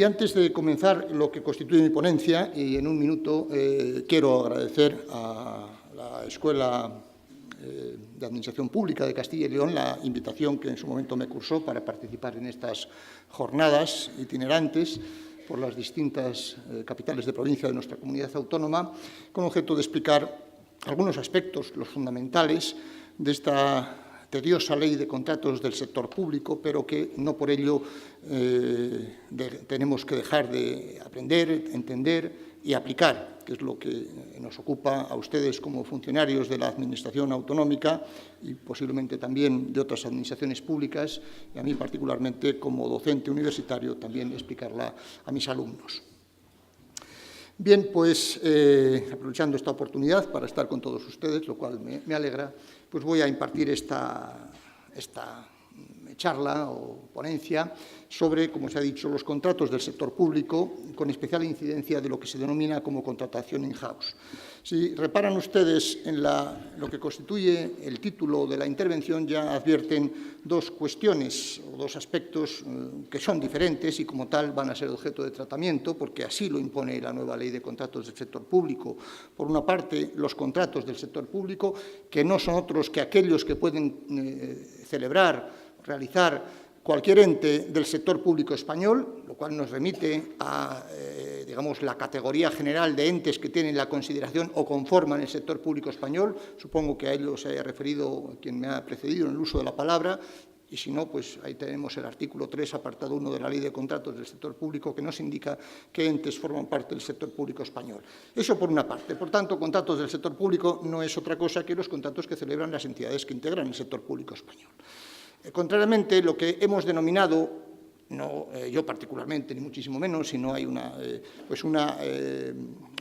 Y antes de comenzar lo que constituye mi ponencia, y en un minuto quiero agradecer a la Escuela de Administración Pública de Castilla y León la invitación que en su momento me cursó para participar en estas jornadas itinerantes por las distintas capitales de provincia de nuestra comunidad autónoma, con objeto de explicar algunos aspectos, los fundamentales, de esta tediosa ley de contratos del sector público, pero que no por ello tenemos que dejar de aprender, entender y aplicar, que es lo que nos ocupa a ustedes como funcionarios de la Administración autonómica y posiblemente también de otras administraciones públicas, y a mí particularmente como docente universitario también explicarla a mis alumnos. Bien, pues aprovechando esta oportunidad para estar con todos ustedes, lo cual me alegra, pues voy a impartir esta charla o ponencia sobre, como se ha dicho, los contratos del sector público, con especial incidencia de lo que se denomina como contratación in-house. Si reparan ustedes en lo que constituye el título de la intervención, ya advierten dos cuestiones o dos aspectos que son diferentes y como tal van a ser objeto de tratamiento, porque así lo impone la nueva ley de contratos del sector público. Por una parte, los contratos del sector público, que no son otros que aquellos que pueden celebrar, realizar cualquier ente del sector público español, lo cual nos remite a, digamos, la categoría general de entes que tienen la consideración o conforman el sector público español. Supongo que a ello se haya referido quien me ha precedido en el uso de la palabra, y si no, pues ahí tenemos el artículo 3, apartado 1 de la Ley de Contratos del Sector Público, que nos indica qué entes forman parte del sector público español. Eso por una parte. Por tanto, contratos del sector público no es otra cosa que los contratos que celebran las entidades que integran el sector público español. Contrariamente, lo que hemos denominado, no yo particularmente, ni muchísimo menos, sino hay una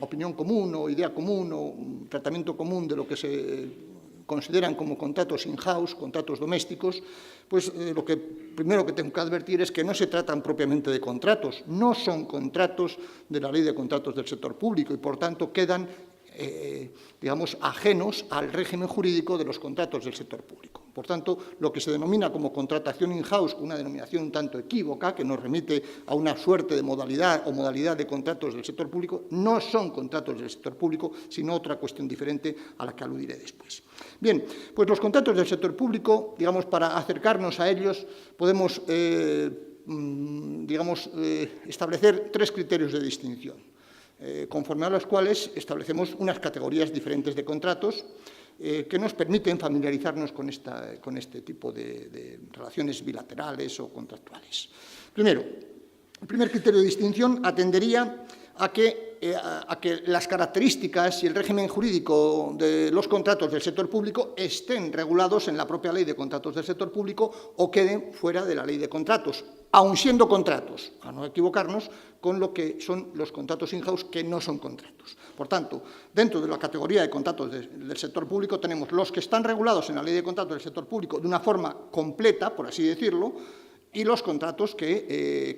opinión común o idea común o un tratamiento común de lo que se consideran como contratos in-house, contratos domésticos, pues lo que primero que tengo que advertir es que no se tratan propiamente de contratos, no son contratos de la Ley de Contratos del Sector Público y, por tanto, quedan digamos, ajenos al régimen jurídico de los contratos del sector público. Por tanto, lo que se denomina como contratación in-house, una denominación un tanto equívoca, que nos remite a una suerte de modalidad o modalidad de contratos del sector público, no son contratos del sector público, sino otra cuestión diferente a la que aludiré después. Bien, pues los contratos del sector público, digamos, para acercarnos a ellos, podemos, establecer tres criterios de distinción, conforme a los cuales establecemos unas categorías diferentes de contratos que nos permiten familiarizarnos con este tipo de relaciones bilaterales o contractuales. Primero, el primer criterio de distinción atendería a que las características y el régimen jurídico de los contratos del sector público estén regulados en la propia Ley de Contratos del Sector Público o queden fuera de la Ley de Contratos, aun siendo contratos, a no equivocarnos con lo que son los contratos in-house, que no son contratos. Por tanto, dentro de la categoría de contratos del sector público tenemos los que están regulados en la Ley de Contratos del Sector Público de una forma completa, por así decirlo, y los contratos que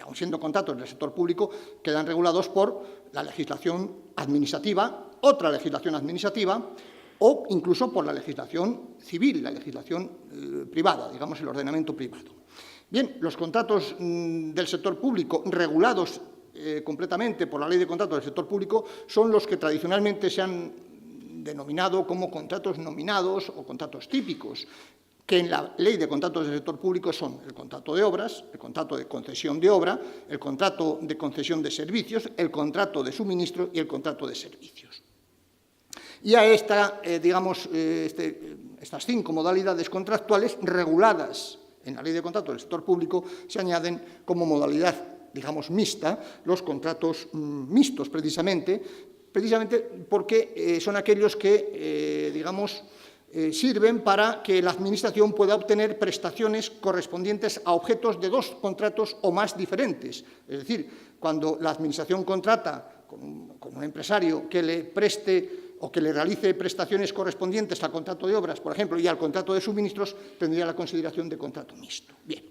aun siendo contratos del sector público, quedan regulados por la legislación administrativa, otra legislación administrativa, o incluso por la legislación civil, la legislación privada, digamos el ordenamiento privado. Bien, los contratos del sector público regulados completamente por la Ley de Contratos del Sector Público son los que tradicionalmente se han denominado como contratos nominados o contratos típicos, que en la Ley de Contratos del Sector Público son el contrato de obras, el contrato de concesión de obra, el contrato de concesión de servicios, el contrato de suministro y el contrato de servicios. Y a estas 5 modalidades contractuales reguladas en la Ley de Contratos del Sector Público se añaden como modalidad, digamos, mixta, los contratos mixtos, precisamente porque son aquellos que, sirven para que la Administración pueda obtener prestaciones correspondientes a objetos de 2 contratos o más diferentes. Es decir, cuando la Administración contrata con un empresario que le preste o que le realice prestaciones correspondientes al contrato de obras, por ejemplo, y al contrato de suministros, tendría la consideración de contrato mixto. Bien.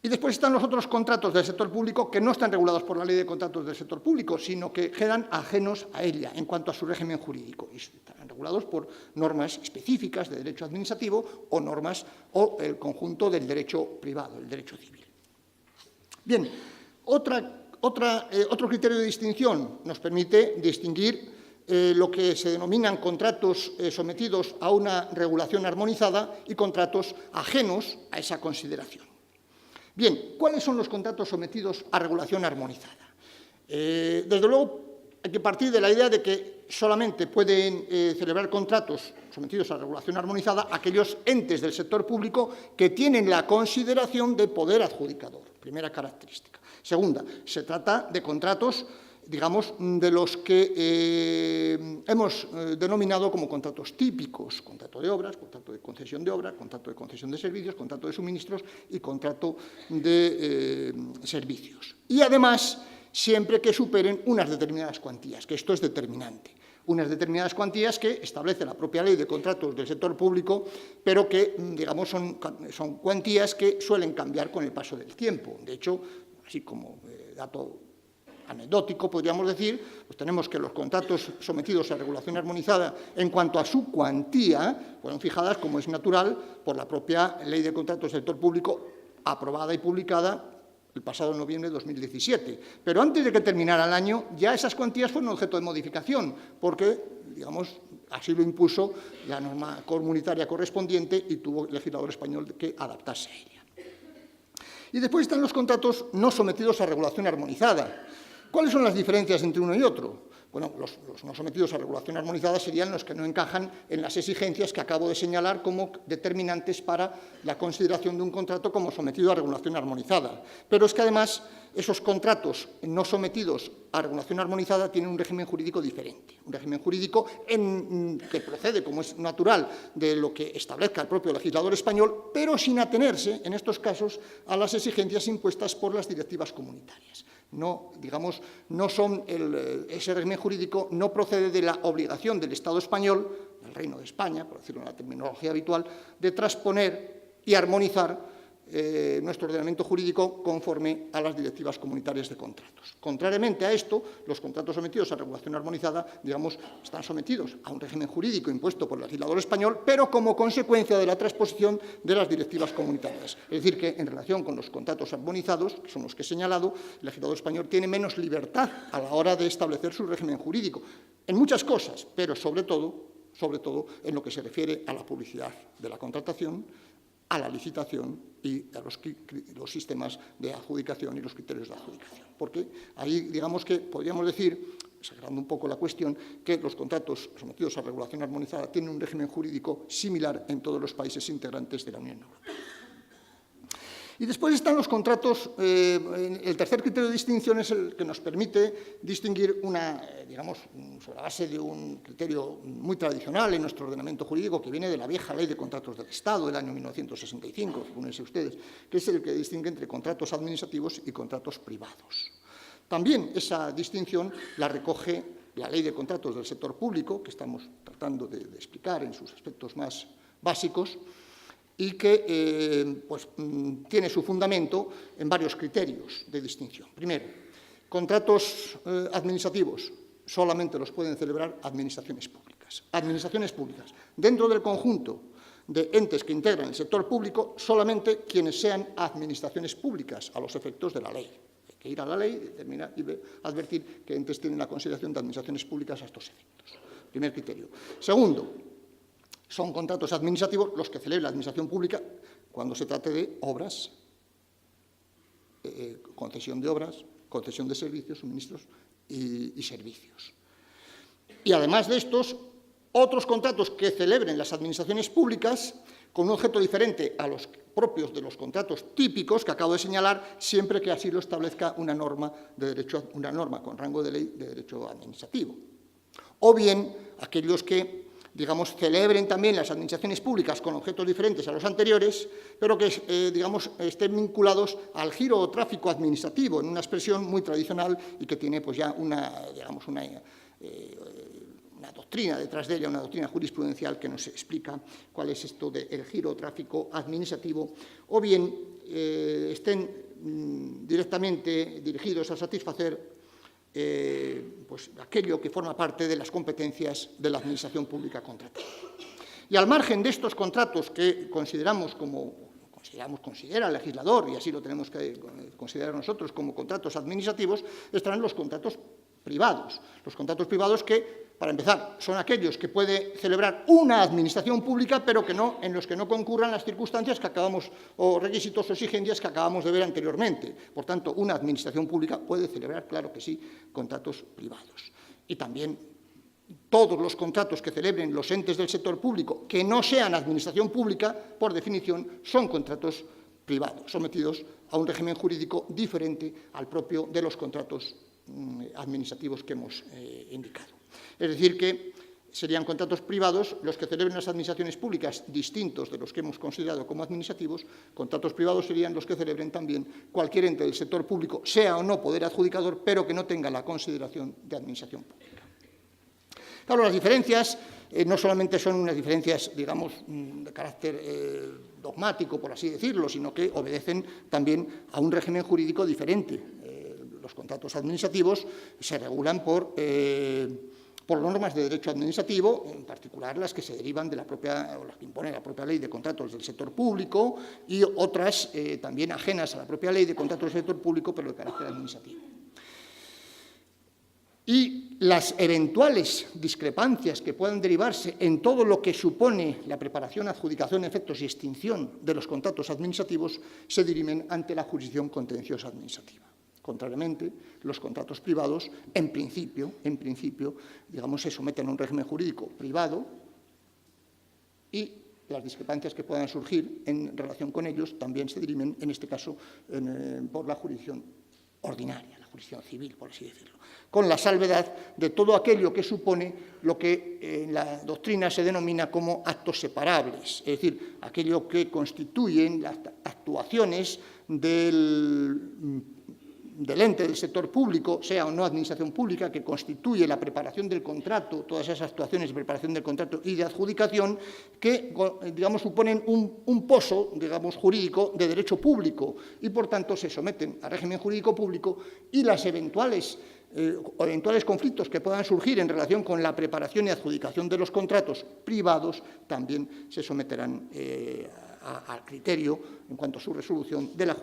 Y después están los otros contratos del sector público que no están regulados por la Ley de Contratos del Sector Público, sino que quedan ajenos a ella en cuanto a su régimen jurídico. Y están regulados por normas específicas de derecho administrativo o normas o el conjunto del derecho privado, el derecho civil. Bien, otro criterio de distinción nos permite distinguir lo que se denominan contratos sometidos a una regulación armonizada y contratos ajenos a esa consideración. Bien, ¿cuáles son los contratos sometidos a regulación armonizada? Desde luego, hay que partir de la idea de que solamente pueden celebrar contratos sometidos a regulación armonizada aquellos entes del sector público que tienen la consideración de poder adjudicador, primera característica. Segunda, se trata de contratos, digamos, de los que hemos denominado como contratos típicos: contrato de obras, contrato de concesión de obras, contrato de concesión de servicios, contrato de suministros y contrato de servicios. Y además, siempre que superen unas determinadas cuantías, que esto es determinante. Unas determinadas cuantías que establece la propia ley de contratos del sector público, pero que, digamos, son cuantías que suelen cambiar con el paso del tiempo. De hecho, así como dato anecdótico, podríamos decir, pues tenemos que los contratos sometidos a regulación armonizada en cuanto a su cuantía fueron fijadas, como es natural, por la propia ley de contratos del sector público, aprobada y publicada el pasado noviembre de 2017. Pero antes de que terminara el año, ya esas cuantías fueron objeto de modificación, porque, digamos, así lo impuso la norma comunitaria correspondiente y tuvo el legislador español que adaptarse a ella. Y después están los contratos no sometidos a regulación armonizada. ¿Cuáles son las diferencias entre uno y otro? Bueno, los no sometidos a regulación armonizada serían los que no encajan en las exigencias que acabo de señalar como determinantes para la consideración de un contrato como sometido a regulación armonizada. Pero es que además esos contratos no sometidos a regulación armonizada tienen un régimen jurídico diferente, un régimen jurídico que procede, como es natural, de lo que establezca el propio legislador español, pero sin atenerse, en estos casos, a las exigencias impuestas por las directivas comunitarias. No, digamos, ese régimen jurídico no procede de la obligación del Estado español, del Reino de España, por decirlo en la terminología habitual, de transponer y armonizar nuestro ordenamiento jurídico conforme a las directivas comunitarias de contratos. Contrariamente a esto, los contratos sometidos a regulación armonizada, digamos, están sometidos a un régimen jurídico impuesto por el legislador español, pero como consecuencia de la transposición de las directivas comunitarias. Es decir, que en relación con los contratos armonizados, que son los que he señalado, el legislador español tiene menos libertad a la hora de establecer su régimen jurídico, en muchas cosas, pero sobre todo en lo que se refiere a la publicidad de la contratación, a la licitación y a los sistemas de adjudicación y los criterios de adjudicación. Porque ahí, digamos que podríamos decir, exagerando un poco la cuestión, que los contratos sometidos a regulación armonizada tienen un régimen jurídico similar en todos los países integrantes de la Unión Europea. Y después están los contratos. El tercer criterio de distinción es el que nos permite distinguir digamos, sobre la base de un criterio muy tradicional en nuestro ordenamiento jurídico que viene de la vieja Ley de Contratos del Estado del año 1965, fíjense ustedes, que es el que distingue entre contratos administrativos y contratos privados. También esa distinción la recoge la Ley de Contratos del Sector Público, que estamos tratando de explicar en sus aspectos más básicos, y que tiene su fundamento en varios criterios de distinción. Primero, contratos administrativos solamente los pueden celebrar administraciones públicas. Administraciones públicas. Dentro del conjunto de entes que integran el sector público, solamente quienes sean administraciones públicas a los efectos de la ley. Hay que ir a la ley, determinar y advertir que entes tienen la consideración de administraciones públicas a estos efectos. Primer criterio. Segundo, son contratos administrativos los que celebra la administración pública cuando se trate de obras, concesión de obras, concesión de servicios, suministros y servicios. Y además de estos, otros contratos que celebren las administraciones públicas con un objeto diferente a los propios de los contratos típicos que acabo de señalar, siempre que así lo establezca una norma con rango de ley de derecho administrativo. O bien aquellos que, digamos, celebren también las administraciones públicas con objetos diferentes a los anteriores, pero que, digamos, estén vinculados al giro o tráfico administrativo, en una expresión muy tradicional y que tiene, pues, ya una doctrina detrás de ella, una doctrina jurisprudencial que nos explica cuál es esto del giro o tráfico administrativo, o bien estén directamente dirigidos a satisfacer pues aquello que forma parte de las competencias de la administración pública contratada. Y al margen de estos contratos que consideramos como considera el legislador, y así lo tenemos que considerar nosotros como contratos administrativos, estarán los contratos privados. Los contratos privados que, para empezar, son aquellos que puede celebrar una administración pública, pero en los que no concurran las circunstancias que acabamos, o requisitos o exigencias que acabamos de ver anteriormente. Por tanto, una administración pública puede celebrar, claro que sí, contratos privados. Y también todos los contratos que celebren los entes del sector público que no sean administración pública, por definición, son contratos privados, sometidos a un régimen jurídico diferente al propio de los contratos administrativos que hemos indicado. Es decir, que serían contratos privados los que celebren las administraciones públicas distintos de los que hemos considerado como administrativos. Contratos privados serían los que celebren también cualquier ente del sector público, sea o no poder adjudicador, pero que no tenga la consideración de administración pública. Claro, las diferencias no solamente son unas diferencias, digamos, de carácter dogmático, por así decirlo, sino que obedecen también a un régimen jurídico diferente. Los contratos administrativos se regulan por normas de derecho administrativo, en particular las que se derivan de la propia, o las que impone la propia ley de contratos del sector público, y otras también ajenas a la propia ley de contratos del sector público, pero de carácter administrativo. Y las eventuales discrepancias que puedan derivarse en todo lo que supone la preparación, adjudicación, efectos y extinción de los contratos administrativos se dirimen ante la jurisdicción contenciosa administrativa. Contrariamente, los contratos privados, en principio, digamos, se someten a un régimen jurídico privado y las discrepancias que puedan surgir en relación con ellos también se dirimen, en este caso, por la jurisdicción ordinaria, la jurisdicción civil, por así decirlo, con la salvedad de todo aquello que supone lo que en la doctrina se denomina como actos separables, es decir, aquello que constituyen las actuaciones del ente del sector público, sea o no administración pública, que constituye la preparación del contrato, todas esas actuaciones de preparación del contrato y de adjudicación, que, digamos, suponen un pozo, digamos, jurídico de derecho público y, por tanto, se someten al régimen jurídico público, y las eventuales conflictos que puedan surgir en relación con la preparación y adjudicación de los contratos privados también se someterán al criterio, en cuanto a su resolución, de la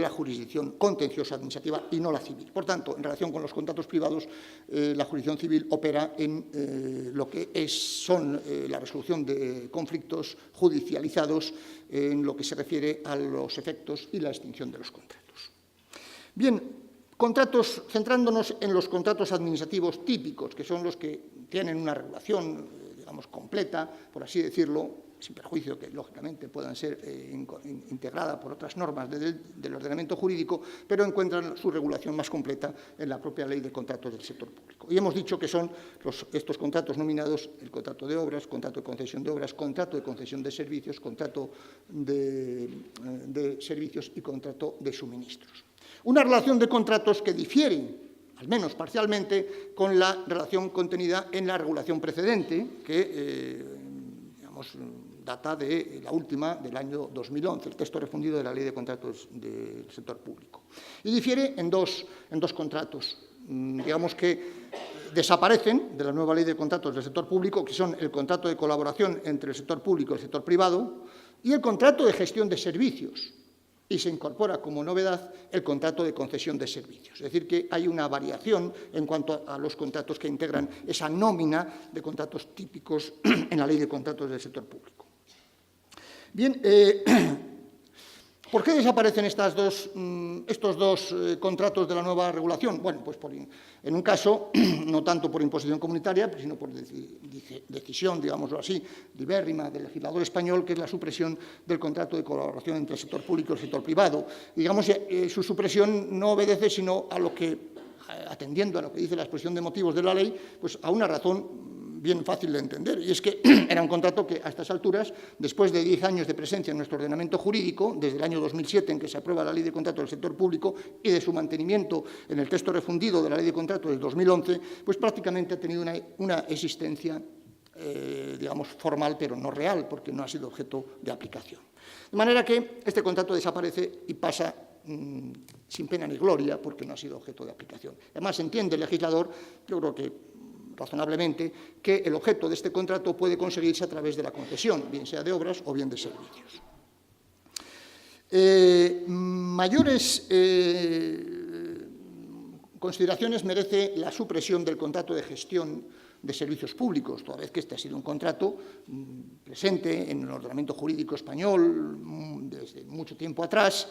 jurisdicción contenciosa administrativa y no la civil. Por tanto, en relación con los contratos privados, la jurisdicción civil opera en lo que son la resolución de conflictos judicializados en lo que se refiere a los efectos y la extinción de los contratos. Bien, centrándonos en los contratos administrativos típicos, que son los que tienen una regulación, digamos, completa, por así decirlo, sin perjuicio que, lógicamente, puedan ser integradas por otras normas del ordenamiento jurídico, pero encuentran su regulación más completa en la propia Ley de Contratos del Sector Público. Y hemos dicho que son estos contratos nominados el contrato de obras, contrato de concesión de obras, contrato de concesión de servicios, contrato de servicios y contrato de suministros. Una relación de contratos que difieren, al menos parcialmente, con la relación contenida en la regulación precedente, que data de la última, del año 2011, el texto refundido de la Ley de Contratos del Sector Público. Y difiere en dos contratos, digamos, que desaparecen de la nueva Ley de Contratos del Sector Público, que son el contrato de colaboración entre el sector público y el sector privado y el contrato de gestión de servicios. Y se incorpora como novedad el contrato de concesión de servicios. Es decir, que hay una variación en cuanto a los contratos que integran esa nómina de contratos típicos en la Ley de Contratos del Sector Público. Bien, ¿por qué desaparecen estos dos contratos de la nueva regulación? Bueno, pues en un caso, no tanto por imposición comunitaria, sino por decisión, digámoslo así, libérrima del legislador español, que es la supresión del contrato de colaboración entre el sector público y el sector privado. Digamos, su supresión no obedece sino a lo que, atendiendo a lo que dice la exposición de motivos de la ley, pues a una razón bien fácil de entender, y es que era un contrato que a estas alturas, después de 10 años de presencia en nuestro ordenamiento jurídico, desde el año 2007 en que se aprueba la Ley de Contratos del Sector Público y de su mantenimiento en el texto refundido de la Ley de Contratos del 2011, pues prácticamente ha tenido una existencia, digamos, formal, pero no real, porque no ha sido objeto de aplicación. De manera que este contrato desaparece y pasa sin pena ni gloria, porque no ha sido objeto de aplicación. Además, entiende el legislador, yo creo que razonablemente, que el objeto de este contrato puede conseguirse a través de la concesión, bien sea de obras o bien de servicios. Mayores consideraciones merece la supresión del contrato de gestión de servicios públicos, toda vez que este ha sido un contrato presente en el ordenamiento jurídico español desde mucho tiempo atrás,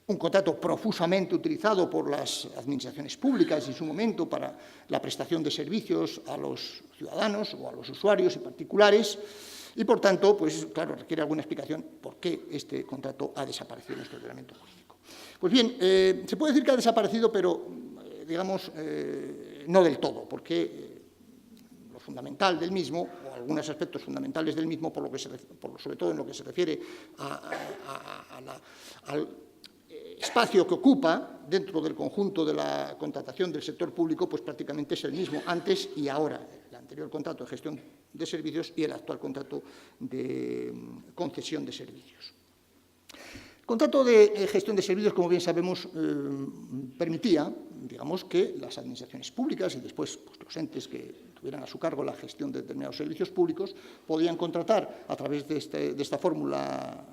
un contrato profusamente utilizado por las administraciones públicas en su momento para la prestación de servicios a los ciudadanos o a los usuarios y particulares, y por tanto, pues claro, requiere alguna explicación por qué este contrato ha desaparecido en nuestro ordenamiento jurídico. Pues bien, se puede decir que ha desaparecido, pero digamos, no del todo, porque lo fundamental del mismo, o algunos aspectos fundamentales del mismo, sobre todo en lo que se refiere al espacio que ocupa dentro del conjunto de la contratación del sector público, pues prácticamente es el mismo antes y ahora, el anterior contrato de gestión de servicios y el actual contrato de concesión de servicios. El contrato de gestión de servicios, como bien sabemos, permitía, digamos, que las administraciones públicas y después pues, los entes que tuvieran a su cargo la gestión de determinados servicios públicos podían contratar a través de esta fórmula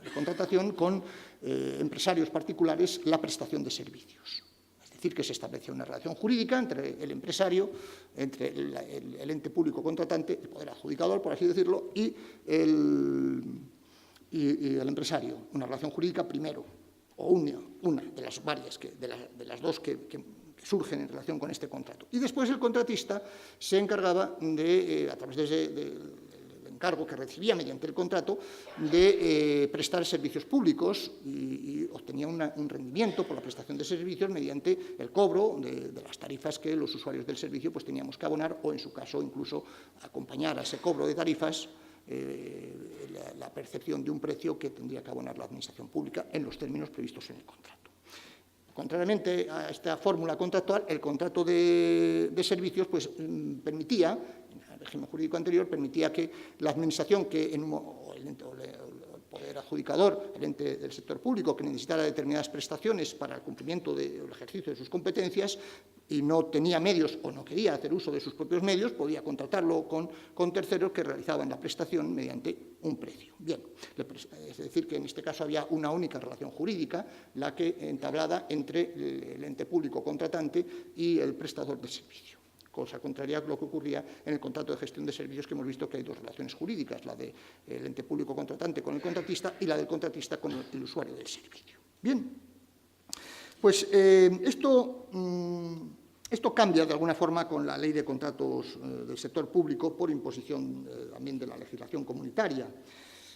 de contratación con empresarios particulares la prestación de servicios. Es decir, que se establecía una relación jurídica entre el empresario, entre el ente público contratante, el poder adjudicador, por así decirlo, y el empresario. Una relación jurídica primero, o una de las varias, de las dos que surgen en relación con este contrato. Y después el contratista se encargaba de, a través del encargo que recibía mediante el contrato, de prestar servicios públicos y obtenía un rendimiento por la prestación de servicios mediante el cobro de las tarifas que los usuarios del servicio pues, teníamos que abonar o, en su caso, incluso acompañar a ese cobro de tarifas la percepción de un precio que tendría que abonar la administración pública en los términos previstos en el contrato. Contrariamente a esta fórmula contractual, el contrato de servicios pues, permitía, en el régimen jurídico anterior, permitía que la administración, o el poder adjudicador, el ente del sector público, que necesitara determinadas prestaciones para el cumplimiento del ejercicio de sus competencias y no tenía medios o no quería hacer uso de sus propios medios, podía contratarlo con terceros que realizaban la prestación mediante un precio. Bien, es decir, que en este caso había una única relación jurídica, la que entablada entre el ente público contratante y el prestador del servicio. Cosa contraria a lo que ocurría en el contrato de gestión de servicios, que hemos visto que hay dos relaciones jurídicas, la del ente público contratante con el contratista y la del contratista con el usuario del servicio. Bien, pues esto cambia de alguna forma con la ley de contratos del sector público por imposición también de la legislación comunitaria.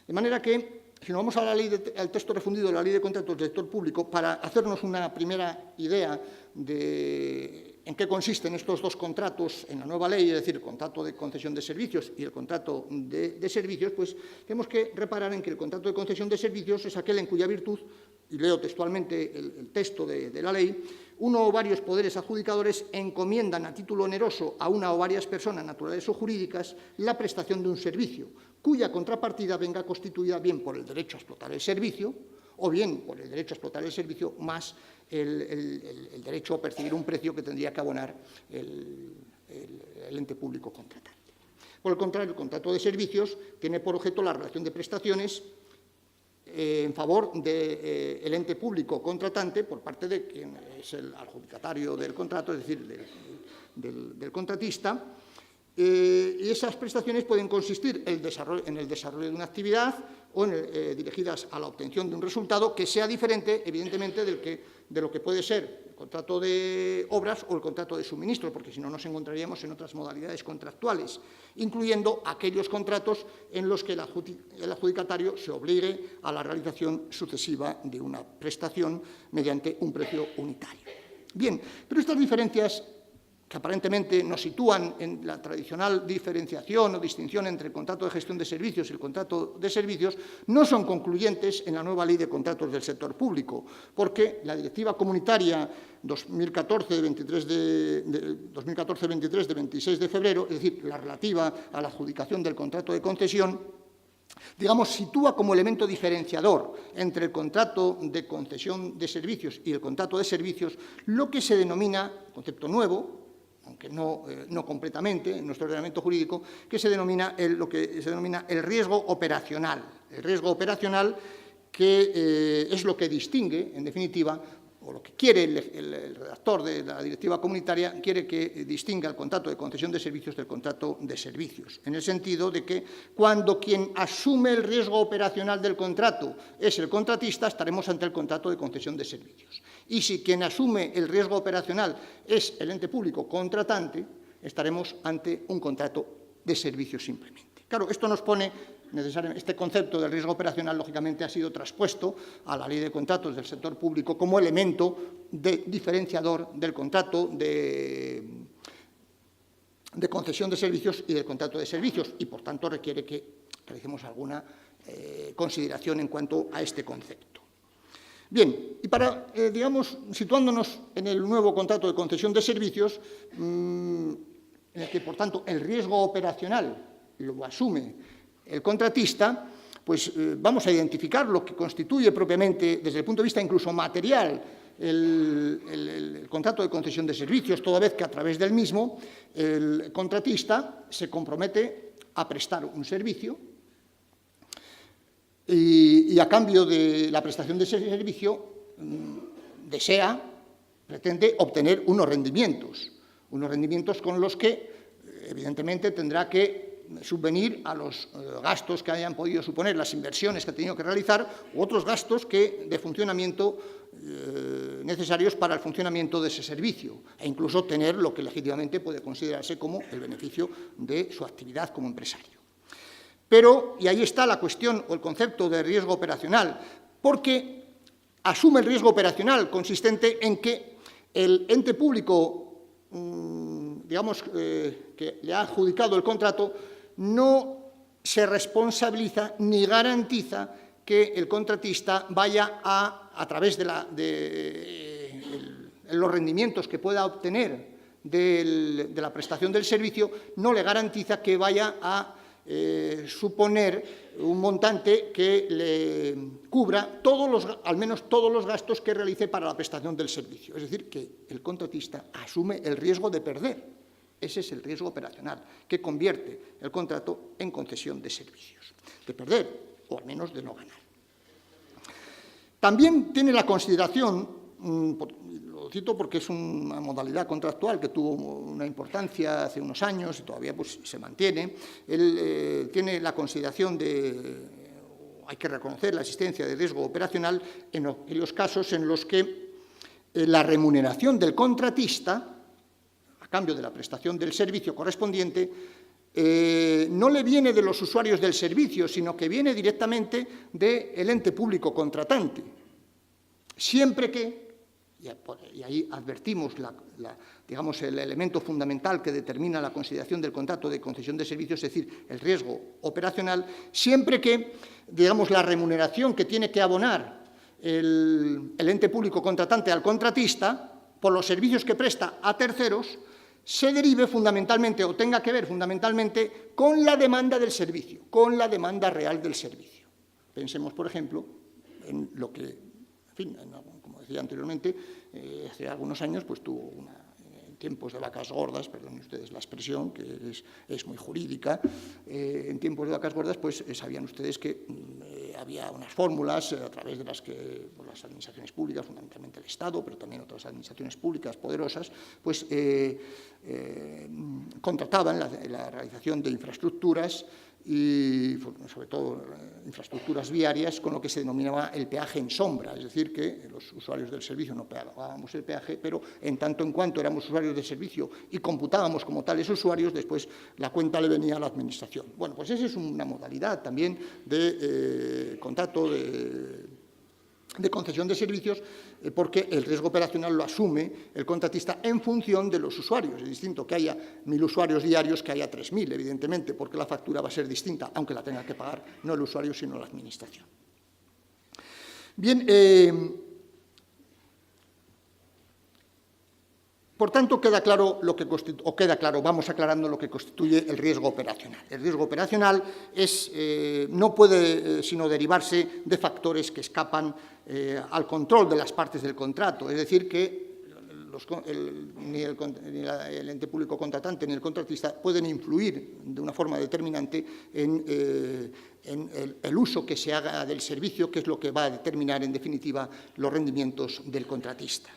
De manera que, si nos vamos al texto refundido de la ley de contratos del sector público, para hacernos una primera idea de en qué consisten estos dos contratos en la nueva ley, es decir, el contrato de concesión de servicios y el contrato de servicios, pues tenemos que reparar en que el contrato de concesión de servicios es aquel en cuya virtud, y leo textualmente el texto de la ley, uno o varios poderes adjudicadores encomiendan a título oneroso a una o varias personas naturales o jurídicas la prestación de un servicio, cuya contrapartida venga constituida bien por el derecho a explotar el servicio, o bien por el derecho a explotar el servicio más el derecho a percibir un precio que tendría que abonar el ente público contratante. Por el contrario, el contrato de servicios tiene por objeto la relación de prestaciones en favor del ente público contratante por parte de quien es el adjudicatario del contrato, es decir, del contratista, y esas prestaciones pueden consistir en el desarrollo de una actividad o dirigidas a la obtención de un resultado que sea diferente, evidentemente, de lo que puede ser el contrato de obras o el contrato de suministro, porque si no nos encontraríamos en otras modalidades contractuales, incluyendo aquellos contratos en los que el adjudicatario se obligue a la realización sucesiva de una prestación mediante un precio unitario. Bien, pero estas diferencias, que aparentemente nos sitúan en la tradicional diferenciación o distinción entre el contrato de gestión de servicios y el contrato de servicios, no son concluyentes en la nueva ley de contratos del sector público, porque la Directiva Comunitaria 2014-23 de 26 de febrero, es decir, la relativa a la adjudicación del contrato de concesión, digamos, sitúa como elemento diferenciador entre el contrato de concesión de servicios y el contrato de servicios lo que se denomina, concepto nuevo, aunque no completamente, en nuestro ordenamiento jurídico, que se denomina lo que se denomina el riesgo operacional. El riesgo operacional, que es lo que distingue, en definitiva, o lo que quiere el redactor de la directiva comunitaria, quiere que distinga el contrato de concesión de servicios del contrato de servicios, en el sentido de que cuando quien asume el riesgo operacional del contrato es el contratista, estaremos ante el contrato de concesión de servicios. Y si quien asume el riesgo operacional es el ente público contratante, estaremos ante un contrato de servicios simplemente. Claro, esto nos pone necesariamente, este concepto del riesgo operacional, lógicamente, ha sido traspuesto a la ley de contratos del sector público como elemento diferenciador del contrato de concesión de servicios y del contrato de servicios, y, por tanto, requiere que realicemos alguna consideración en cuanto a este concepto. Bien, y para, digamos, situándonos en el nuevo contrato de concesión de servicios, en el que, por tanto, el riesgo operacional lo asume el contratista, pues vamos a identificar lo que constituye propiamente, desde el punto de vista incluso material, el contrato de concesión de servicios, toda vez que a través del mismo el contratista se compromete a prestar un servicio y a cambio de la prestación de ese servicio pretende obtener unos rendimientos con los que evidentemente tendrá que subvenir a los gastos que hayan podido suponer, las inversiones que ha tenido que realizar, u otros gastos de funcionamiento necesarios para el funcionamiento de ese servicio, e incluso tener lo que legítimamente puede considerarse como el beneficio de su actividad como empresario. Pero, y ahí está la cuestión o el concepto de riesgo operacional, porque asume el riesgo operacional consistente en que el ente público, digamos, que le ha adjudicado el contrato, no se responsabiliza ni garantiza que el contratista vaya a través de los rendimientos que pueda obtener de la prestación del servicio, no le garantiza que vaya a suponer un montante que le cubra al menos todos los gastos que realice para la prestación del servicio. Es decir, que el contratista asume el riesgo de perder. Ese es el riesgo operacional, que convierte el contrato en concesión de servicios, de perder o al menos de no ganar. También tiene la consideración, lo cito porque es una modalidad contractual que tuvo una importancia hace unos años y todavía pues, se mantiene, tiene la consideración hay que reconocer la existencia de riesgo operacional en los casos en los que la remuneración del contratista, cambio de la prestación del servicio correspondiente, no le viene de los usuarios del servicio, sino que viene directamente del ente público contratante. Siempre que, y ahí advertimos digamos, el elemento fundamental que determina la consideración del contrato de concesión de servicios, es decir, el riesgo operacional, siempre que, digamos, la remuneración que tiene que abonar el ente público contratante al contratista por los servicios que presta a terceros, se derive fundamentalmente o tenga que ver fundamentalmente con la demanda del servicio, con la demanda real del servicio. Pensemos, por ejemplo, en lo que, en fin, como decía anteriormente, hace algunos años pues tuvo en tiempos de vacas gordas, perdonen ustedes la expresión, que es muy jurídica, en tiempos de vacas gordas pues sabían ustedes que había unas fórmulas a través de las que las administraciones públicas, fundamentalmente el Estado, pero también otras administraciones públicas poderosas, pues contrataban la realización de infraestructuras y sobre todo infraestructuras viarias con lo que se denominaba el peaje en sombra, es decir, que los usuarios del servicio no pagábamos el peaje, pero en tanto en cuanto éramos usuarios del servicio y computábamos como tales usuarios, después la cuenta le venía a la administración. Bueno, pues esa es una modalidad también de contrato de concesión de servicios, porque el riesgo operacional lo asume el contratista en función de los usuarios. Es distinto que haya 1.000 usuarios diarios que haya 3.000, evidentemente, porque la factura va a ser distinta, aunque la tenga que pagar no el usuario, sino la administración. Bien, por tanto, queda claro, vamos aclarando lo que constituye el riesgo operacional. El riesgo operacional no puede sino derivarse de factores que escapan al control de las partes del contrato, es decir, que ni el ente público contratante ni el contratista pueden influir de una forma determinante en el uso que se haga del servicio, que es lo que va a determinar, en definitiva, los rendimientos del contratista.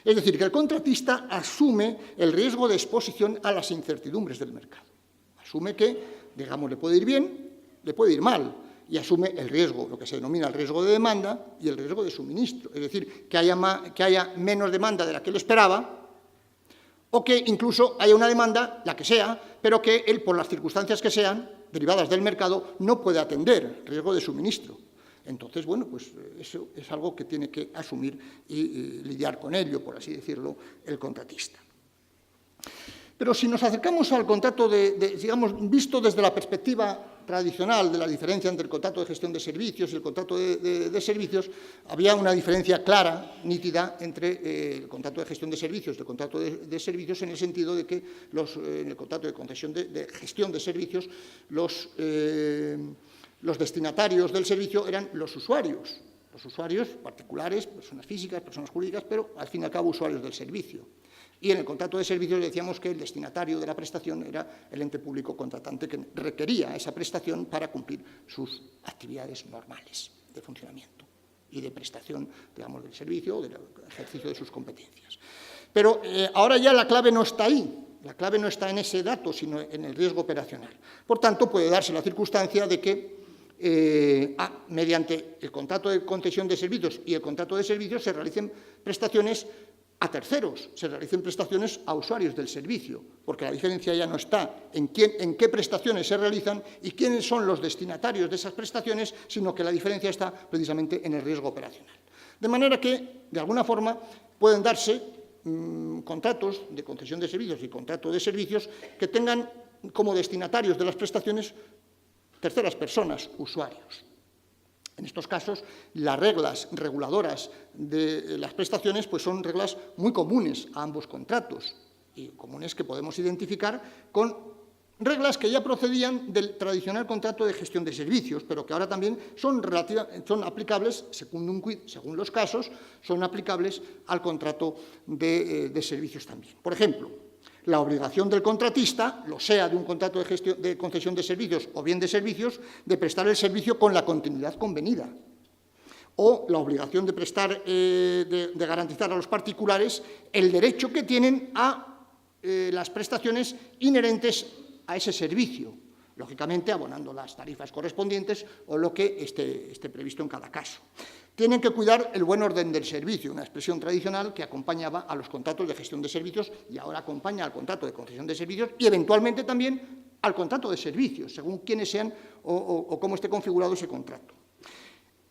Es decir, que el contratista asume el riesgo de exposición a las incertidumbres del mercado. Asume que, digamos, le puede ir bien, le puede ir mal, y asume el riesgo, lo que se denomina el riesgo de demanda y el riesgo de suministro. Es decir, que haya menos demanda de la que él esperaba, o que incluso haya una demanda, la que sea, pero que él, por las circunstancias que sean, derivadas del mercado, no puede atender, riesgo de suministro. Entonces, bueno, pues eso es algo que tiene que asumir y lidiar con ello, por así decirlo, el contratista. Pero si nos acercamos al contrato digamos, visto desde la perspectiva tradicional de la diferencia entre el contrato de gestión de servicios y el contrato de servicios, había una diferencia clara, nítida, entre el contrato de gestión de servicios y el contrato de servicios, en el sentido de que en el contrato de concesión de gestión de servicios, los destinatarios del servicio eran los usuarios particulares, personas físicas, personas jurídicas, pero al fin y al cabo usuarios del servicio. Y en el contrato de servicios decíamos que el destinatario de la prestación era el ente público contratante que requería esa prestación para cumplir sus actividades normales de funcionamiento y de prestación, digamos, del servicio o del ejercicio de sus competencias. Pero ahora ya la clave no está ahí. La clave no está en ese dato, sino en el riesgo operacional. Por tanto, puede darse la circunstancia de que mediante el contrato de concesión de servicios y el contrato de servicios se realicen prestaciones a terceros, se realicen prestaciones a usuarios del servicio, porque la diferencia ya no está en qué prestaciones se realizan y quiénes son los destinatarios de esas prestaciones, sino que la diferencia está precisamente en el riesgo operacional. De manera que, de alguna forma, pueden darse contratos de concesión de servicios y contrato de servicios que tengan como destinatarios de las prestaciones terceras personas, usuarios. En estos casos, las reglas reguladoras de las prestaciones pues son reglas muy comunes a ambos contratos y comunes que podemos identificar con reglas que ya procedían del tradicional contrato de gestión de servicios, pero que ahora también son aplicables, según los casos, son aplicables al contrato de servicios también. Por ejemplo, la obligación del contratista, lo sea de un contrato de concesión de servicios o bien de servicios, de prestar el servicio con la continuidad convenida. O la obligación de de garantizar a los particulares el derecho que tienen a las prestaciones inherentes a ese servicio, lógicamente abonando las tarifas correspondientes o lo que esté previsto en cada caso. Tienen que cuidar el buen orden del servicio, una expresión tradicional que acompañaba a los contratos de gestión de servicios y ahora acompaña al contrato de concesión de servicios y eventualmente también al contrato de servicios, según quiénes sean o cómo esté configurado ese contrato.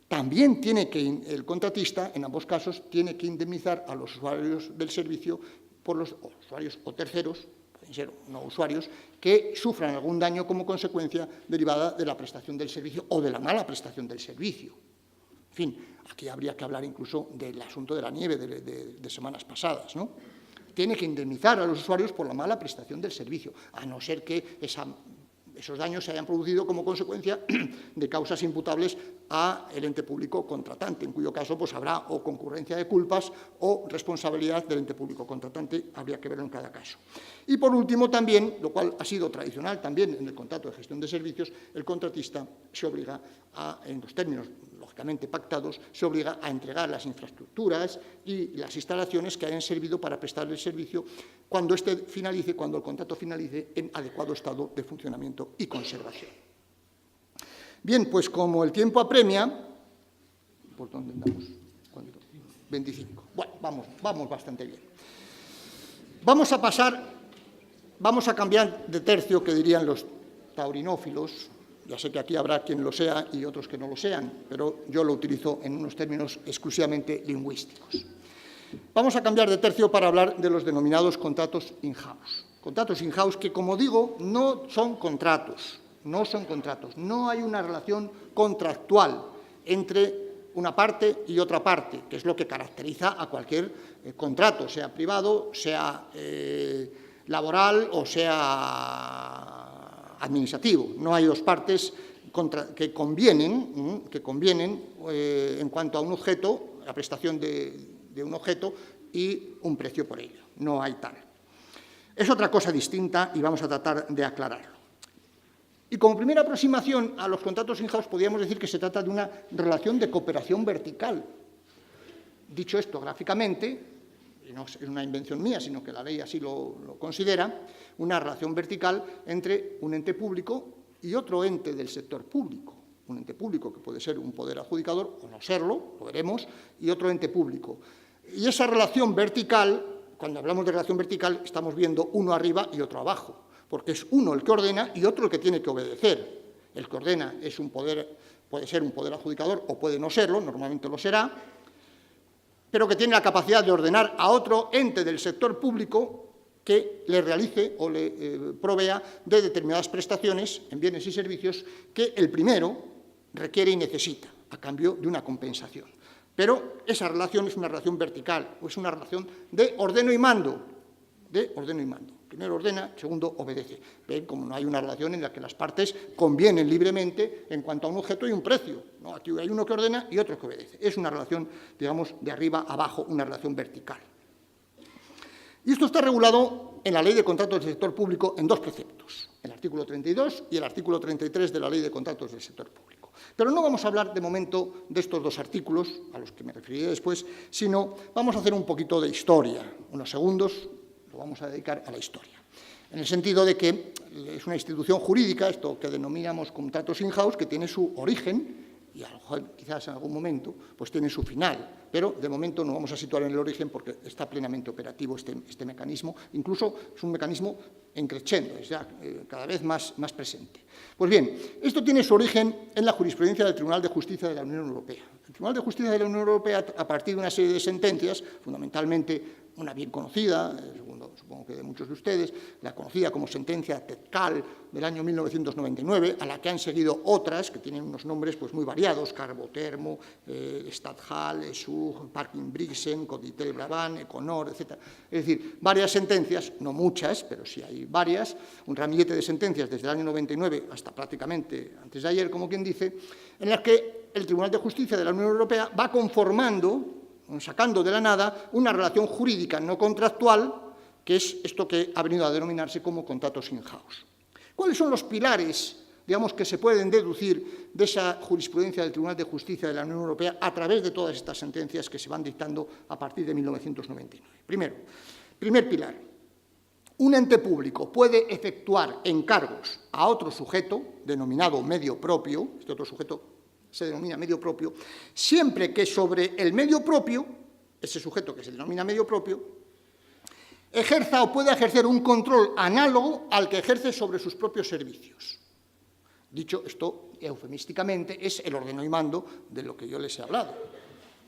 También el contratista, en ambos casos, tiene que indemnizar a los usuarios del servicio por los usuarios o terceros, pueden ser no usuarios, que sufran algún daño como consecuencia derivada de la prestación del servicio o de la mala prestación del servicio. En fin, aquí habría que hablar incluso del asunto de la nieve de semanas pasadas, ¿no? Tiene que indemnizar a los usuarios por la mala prestación del servicio, a no ser que esos daños se hayan producido como consecuencia de causas imputables al ente público contratante, en cuyo caso pues, habrá o concurrencia de culpas o responsabilidad del ente público contratante, habría que verlo en cada caso. Y por último también, lo cual ha sido tradicional también en el contrato de gestión de servicios, el contratista se obliga en los términos lógicamente pactados, se obliga a entregar las infraestructuras y las instalaciones que hayan servido para prestar el servicio cuando el contrato finalice en adecuado estado de funcionamiento y conservación. Bien, pues como el tiempo apremia, ¿por dónde andamos? ¿Cuánto? 25. Bueno, vamos bastante bien. Vamos a cambiar de tercio, que dirían los taurinófilos. Ya sé que aquí habrá quien lo sea y otros que no lo sean, pero yo lo utilizo en unos términos exclusivamente lingüísticos. Vamos a cambiar de tercio para hablar de los denominados contratos in-house. Contratos in-house que, como digo, no son contratos, no hay una relación contractual entre una parte y otra parte, que es lo que caracteriza a cualquier contrato, sea privado, sea laboral o sea administrativo. No hay dos partes que convienen en cuanto a un objeto, la prestación de un objeto y un precio por ello. No hay tal. Es otra cosa distinta y vamos a tratar de aclararlo. Y como primera aproximación a los contratos in-house podríamos decir que se trata de una relación de cooperación vertical. Dicho esto gráficamente, y no es una invención mía, sino que la ley así lo considera, una relación vertical entre un ente público y otro ente del sector público. Un ente público que puede ser un poder adjudicador, o no serlo, lo veremos, y otro ente público. Y esa relación vertical, cuando hablamos de relación vertical, estamos viendo uno arriba y otro abajo, porque es uno el que ordena y otro el que tiene que obedecer. El que ordena es un poder, puede ser un poder adjudicador o puede no serlo, normalmente lo será, pero que tiene la capacidad de ordenar a otro ente del sector público que le realice o le provea de determinadas prestaciones en bienes y servicios que el primero requiere y necesita, a cambio de una compensación. Pero esa relación es una relación vertical, o es una relación de ordeno y mando, Primero ordena, segundo obedece. Ven como no hay una relación en la que las partes convienen libremente en cuanto a un objeto y un precio. No, aquí hay uno que ordena y otro que obedece. Es una relación, digamos, de arriba a abajo, una relación vertical. Y esto está regulado en la Ley de Contratos del Sector Público en dos preceptos, el artículo 32 y el artículo 33 de la Ley de Contratos del Sector Público. Pero no vamos a hablar de momento de estos dos artículos, a los que me referiré después, sino vamos a hacer un poquito de historia, unos segundos lo vamos a dedicar a la historia, en el sentido de que es una institución jurídica, esto que denominamos contratos in-house, que tiene su origen y a lo mejor quizás en algún momento pues tiene su final, pero de momento no vamos a situar en el origen porque está plenamente operativo este mecanismo, incluso es un mecanismo en crescendo, es ya cada vez más presente. Pues bien, esto tiene su origen en la jurisprudencia del Tribunal de Justicia de la Unión Europea. El Tribunal de Justicia de la Unión Europea, a partir de una serie de sentencias, fundamentalmente una bien conocida, supongo que de muchos de ustedes, la conocida como sentencia Tetcal del año 1999, a la que han seguido otras que tienen unos nombres pues, muy variados, Carbotermo, Stadhal, Esug, Parking Brixen, Coditel Brabant, Econor, etc. Es decir, varias sentencias, no muchas, pero sí hay varias, un ramillete de sentencias desde el año 99 hasta prácticamente antes de ayer, como quien dice, en las que el Tribunal de Justicia de la Unión Europea va conformando, sacando de la nada, una relación jurídica no contractual, que es esto que ha venido a denominarse como contratos in-house. ¿Cuáles son los pilares, digamos, que se pueden deducir de esa jurisprudencia del Tribunal de Justicia de la Unión Europea a través de todas estas sentencias que se van dictando a partir de 1999? Primero, primer pilar, un ente público puede efectuar encargos a otro sujeto, denominado medio propio, este otro sujeto se denomina medio propio, siempre que sobre el medio propio, ese sujeto que se denomina medio propio, ejerza o pueda ejercer un control análogo al que ejerce sobre sus propios servicios. Dicho esto, eufemísticamente, es el ordeno y mando de lo que yo les he hablado.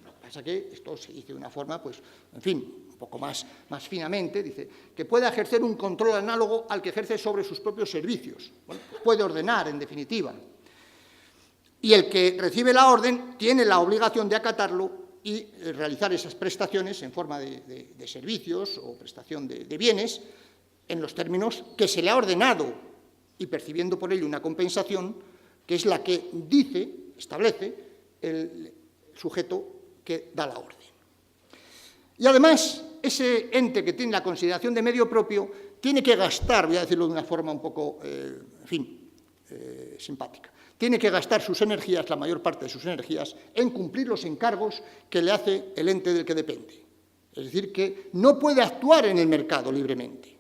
Lo que pasa es que esto se dice de una forma, pues, en fin, un poco más finamente, dice que pueda ejercer un control análogo al que ejerce sobre sus propios servicios. Bueno, pues puede ordenar, en definitiva. Y el que recibe la orden tiene la obligación de acatarlo y realizar esas prestaciones en forma de servicios o prestación de bienes en los términos que se le ha ordenado y percibiendo por ello una compensación que es la que establece el sujeto que da la orden. Y además, ese ente que tiene la consideración de medio propio tiene que gastar, voy a decirlo de una forma un poco, simpática, tiene que gastar sus energías, la mayor parte de sus energías, en cumplir los encargos que le hace el ente del que depende. Es decir, que no puede actuar en el mercado libremente,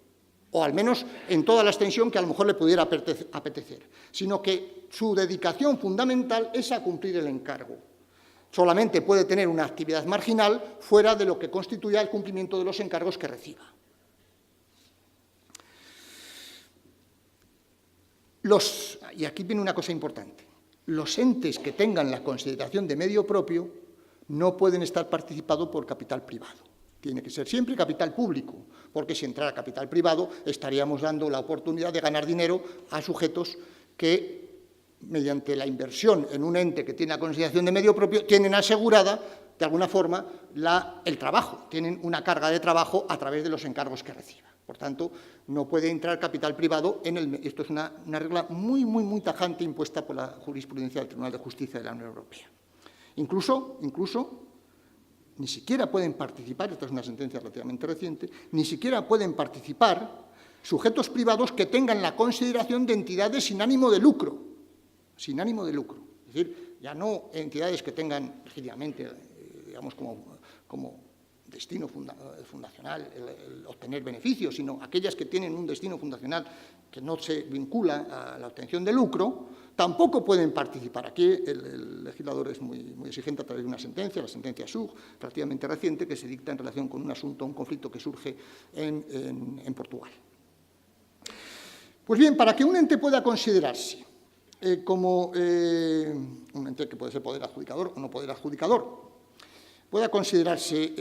o al menos en toda la extensión que a lo mejor le pudiera apetecer, sino que su dedicación fundamental es a cumplir el encargo. Solamente puede tener una actividad marginal fuera de lo que constituya el cumplimiento de los encargos que reciba. Y aquí viene una cosa importante, los entes que tengan la consideración de medio propio no pueden estar participados por capital privado. Tiene que ser siempre capital público, porque si entrara capital privado estaríamos dando la oportunidad de ganar dinero a sujetos que, mediante la inversión en un ente que tiene la consideración de medio propio, tienen asegurada, de alguna forma, el trabajo, tienen una carga de trabajo a través de los encargos que reciban. Por tanto, no puede entrar capital privado esto es una regla muy tajante impuesta por la jurisprudencia del Tribunal de Justicia de la Unión Europea. Incluso ni siquiera pueden participar, esta es una sentencia relativamente reciente, ni siquiera pueden participar sujetos privados que tengan la consideración de entidades sin ánimo de lucro. Sin ánimo de lucro. Es decir, ya no entidades que tengan legítimamente, digamos, como destino fundacional el obtener beneficios, sino aquellas que tienen un destino fundacional que no se vincula a la obtención de lucro, tampoco pueden participar. Aquí el legislador es muy exigente a través de una sentencia, la sentencia SUG, relativamente reciente, que se dicta en relación con un asunto, un conflicto que surge en Portugal. Pues bien, para que un ente pueda considerarse como un ente que puede ser poder adjudicador o no poder adjudicador, pueda considerarse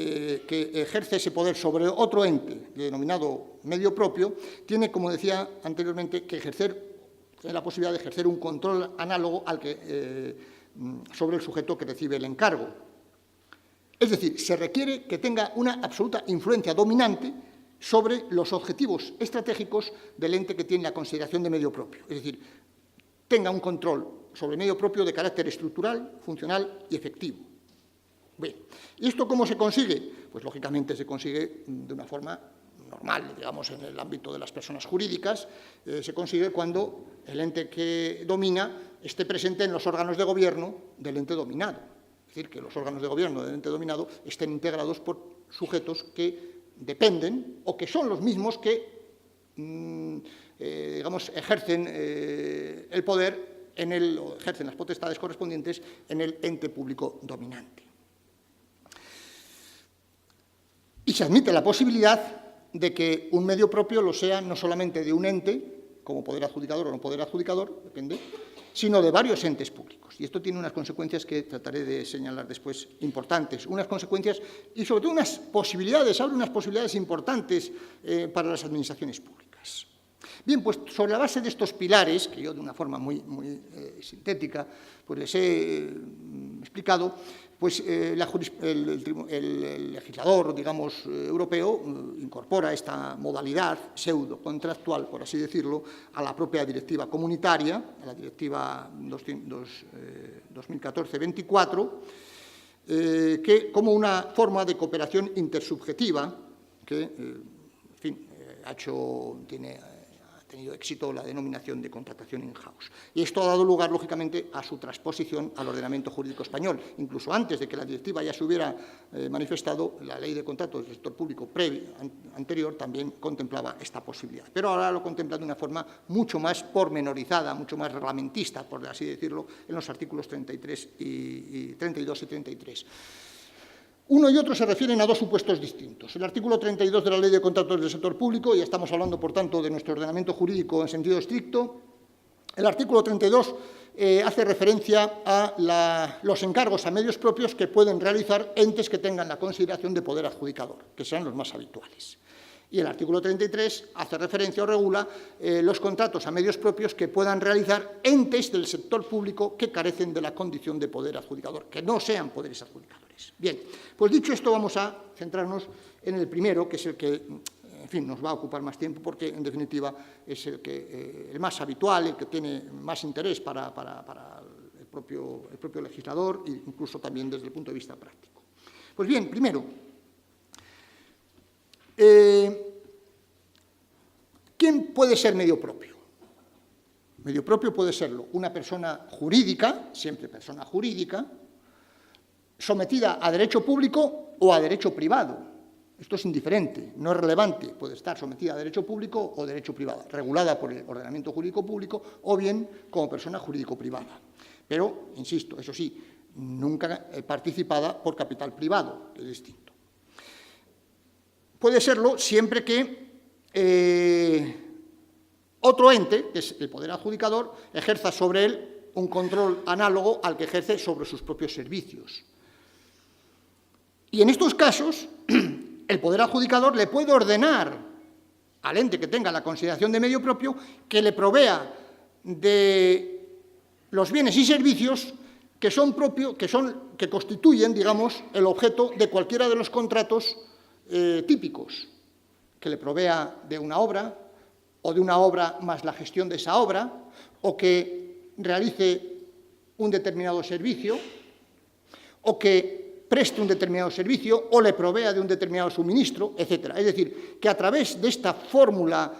que ejerce ese poder sobre otro ente denominado medio propio, tiene, como decía anteriormente, que tiene la posibilidad de ejercer un control análogo al que sobre el sujeto que recibe el encargo. Es decir, se requiere que tenga una absoluta influencia dominante sobre los objetivos estratégicos del ente que tiene la consideración de medio propio. Es decir, tenga un control sobre el medio propio de carácter estructural, funcional y efectivo. Bien, ¿y esto cómo se consigue? Pues, lógicamente, se consigue de una forma normal, digamos, en el ámbito de las personas jurídicas. Se consigue cuando el ente que domina esté presente en los órganos de gobierno del ente dominado. Es decir, que los órganos de gobierno del ente dominado estén integrados por sujetos que dependen o que son los mismos que, digamos, ejercen el poder o ejercen las potestades correspondientes en el ente público dominante. Y se admite la posibilidad de que un medio propio lo sea no solamente de un ente, como poder adjudicador o no poder adjudicador, depende, sino de varios entes públicos. Y esto tiene unas consecuencias que trataré de señalar después importantes. Unas consecuencias y, sobre todo, unas posibilidades, abre unas posibilidades importantes para las administraciones públicas. Bien, pues sobre la base de estos pilares, que yo de una forma muy sintética pues les he explicado, pues el legislador, digamos, europeo incorpora esta modalidad pseudo-contractual, por así decirlo, a la propia directiva comunitaria, a la directiva 2014-24, que como una forma de cooperación intersubjetiva que, en fin, ha tenido éxito la denominación de contratación in-house. Y esto ha dado lugar, lógicamente, a su transposición al ordenamiento jurídico español. Incluso antes de que la directiva ya se hubiera manifestado, la ley de contratos del sector público anterior también contemplaba esta posibilidad. Pero ahora lo contempla de una forma mucho más pormenorizada, mucho más reglamentista, por así decirlo, en los artículos 32 y 33. Uno y otro se refieren a dos supuestos distintos. El artículo 32 de la Ley de Contratos del Sector Público, ya estamos hablando, por tanto, de nuestro ordenamiento jurídico en sentido estricto. El artículo 32 hace referencia a los encargos a medios propios que pueden realizar entes que tengan la consideración de poder adjudicador, que sean los más habituales. Y el artículo 33 hace referencia o regula los contratos a medios propios que puedan realizar entes del sector público que carecen de la condición de poder adjudicador, que no sean poderes adjudicadores. Bien, pues dicho esto, vamos a centrarnos en el primero, que es el que, en fin, nos va a ocupar más tiempo, porque, en definitiva, es el más habitual, el que tiene más interés para el propio legislador, e incluso también desde el punto de vista práctico. Pues bien, primero, ¿quién puede ser medio propio? Medio propio puede serlo una persona jurídica, siempre persona jurídica, sometida a derecho público o a derecho privado. Esto es indiferente, no es relevante, puede estar sometida a derecho público o derecho privado, regulada por el ordenamiento jurídico público o bien como persona jurídico-privada. Pero, insisto, eso sí, nunca participada por capital privado, que es distinto. Puede serlo siempre que otro ente, que es el poder adjudicador, ejerza sobre él un control análogo al que ejerce sobre sus propios servicios. Y en estos casos, el poder adjudicador le puede ordenar al ente que tenga la consideración de medio propio que le provea de los bienes y servicios que constituyen, digamos, el objeto de cualquiera de los contratos típicos, que le provea de una obra o de una obra más la gestión de esa obra, o que realice un determinado servicio, o que preste un determinado servicio o le provea de un determinado suministro, etc. Es decir, que a través de esta fórmula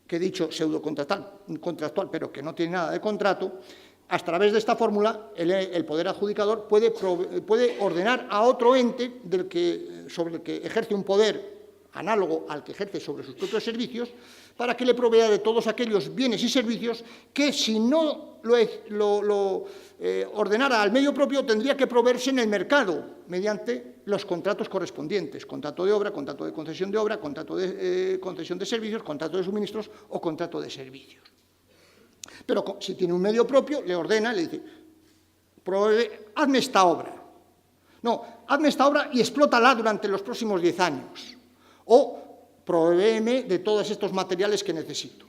que he dicho pseudocontractual, pero que no tiene nada de contrato, a través de esta fórmula el poder adjudicador puede ordenar a otro ente sobre el que ejerce un poder análogo al que ejerce sobre sus propios servicios, para que le provea de todos aquellos bienes y servicios que, si no lo ordenara al medio propio, tendría que proveerse en el mercado mediante los contratos correspondientes: contrato de obra, contrato de concesión de obra, contrato de concesión de servicios, contrato de suministros o contrato de servicios. Pero si tiene un medio propio, le ordena, le dice: hazme esta obra. No, hazme esta obra y explótala durante los próximos 10 años. O provéeme de todos estos materiales que necesito.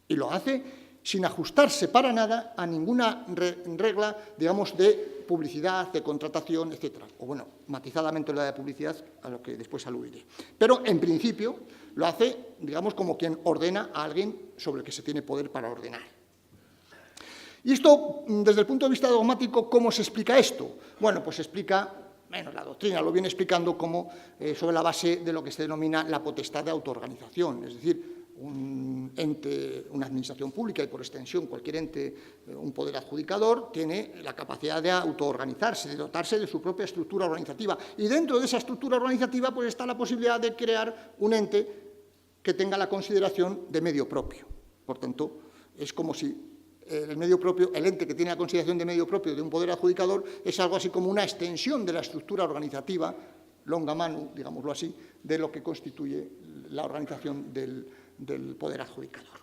Y lo hace sin ajustarse para nada a ninguna regla, digamos, de publicidad, de contratación, etc. O, bueno, matizadamente la de publicidad, a lo que después aludiré. Pero, en principio, lo hace, digamos, como quien ordena a alguien sobre el que se tiene poder para ordenar. Y esto, desde el punto de vista dogmático, ¿cómo se explica esto? Bueno, pues se explica, bueno, la doctrina lo viene explicando como sobre la base de lo que se denomina la potestad de autoorganización, es decir, un ente, una administración pública y, por extensión, cualquier ente, un poder adjudicador, tiene la capacidad de autoorganizarse, de dotarse de su propia estructura organizativa. Y dentro de esa estructura organizativa, pues, está la posibilidad de crear un ente que tenga la consideración de medio propio. Por tanto, es como si el medio propio, el ente que tiene la consideración de medio propio de un poder adjudicador, es algo así como una extensión de la estructura organizativa, longa manu, digámoslo así, de lo que constituye la organización del poder adjudicador.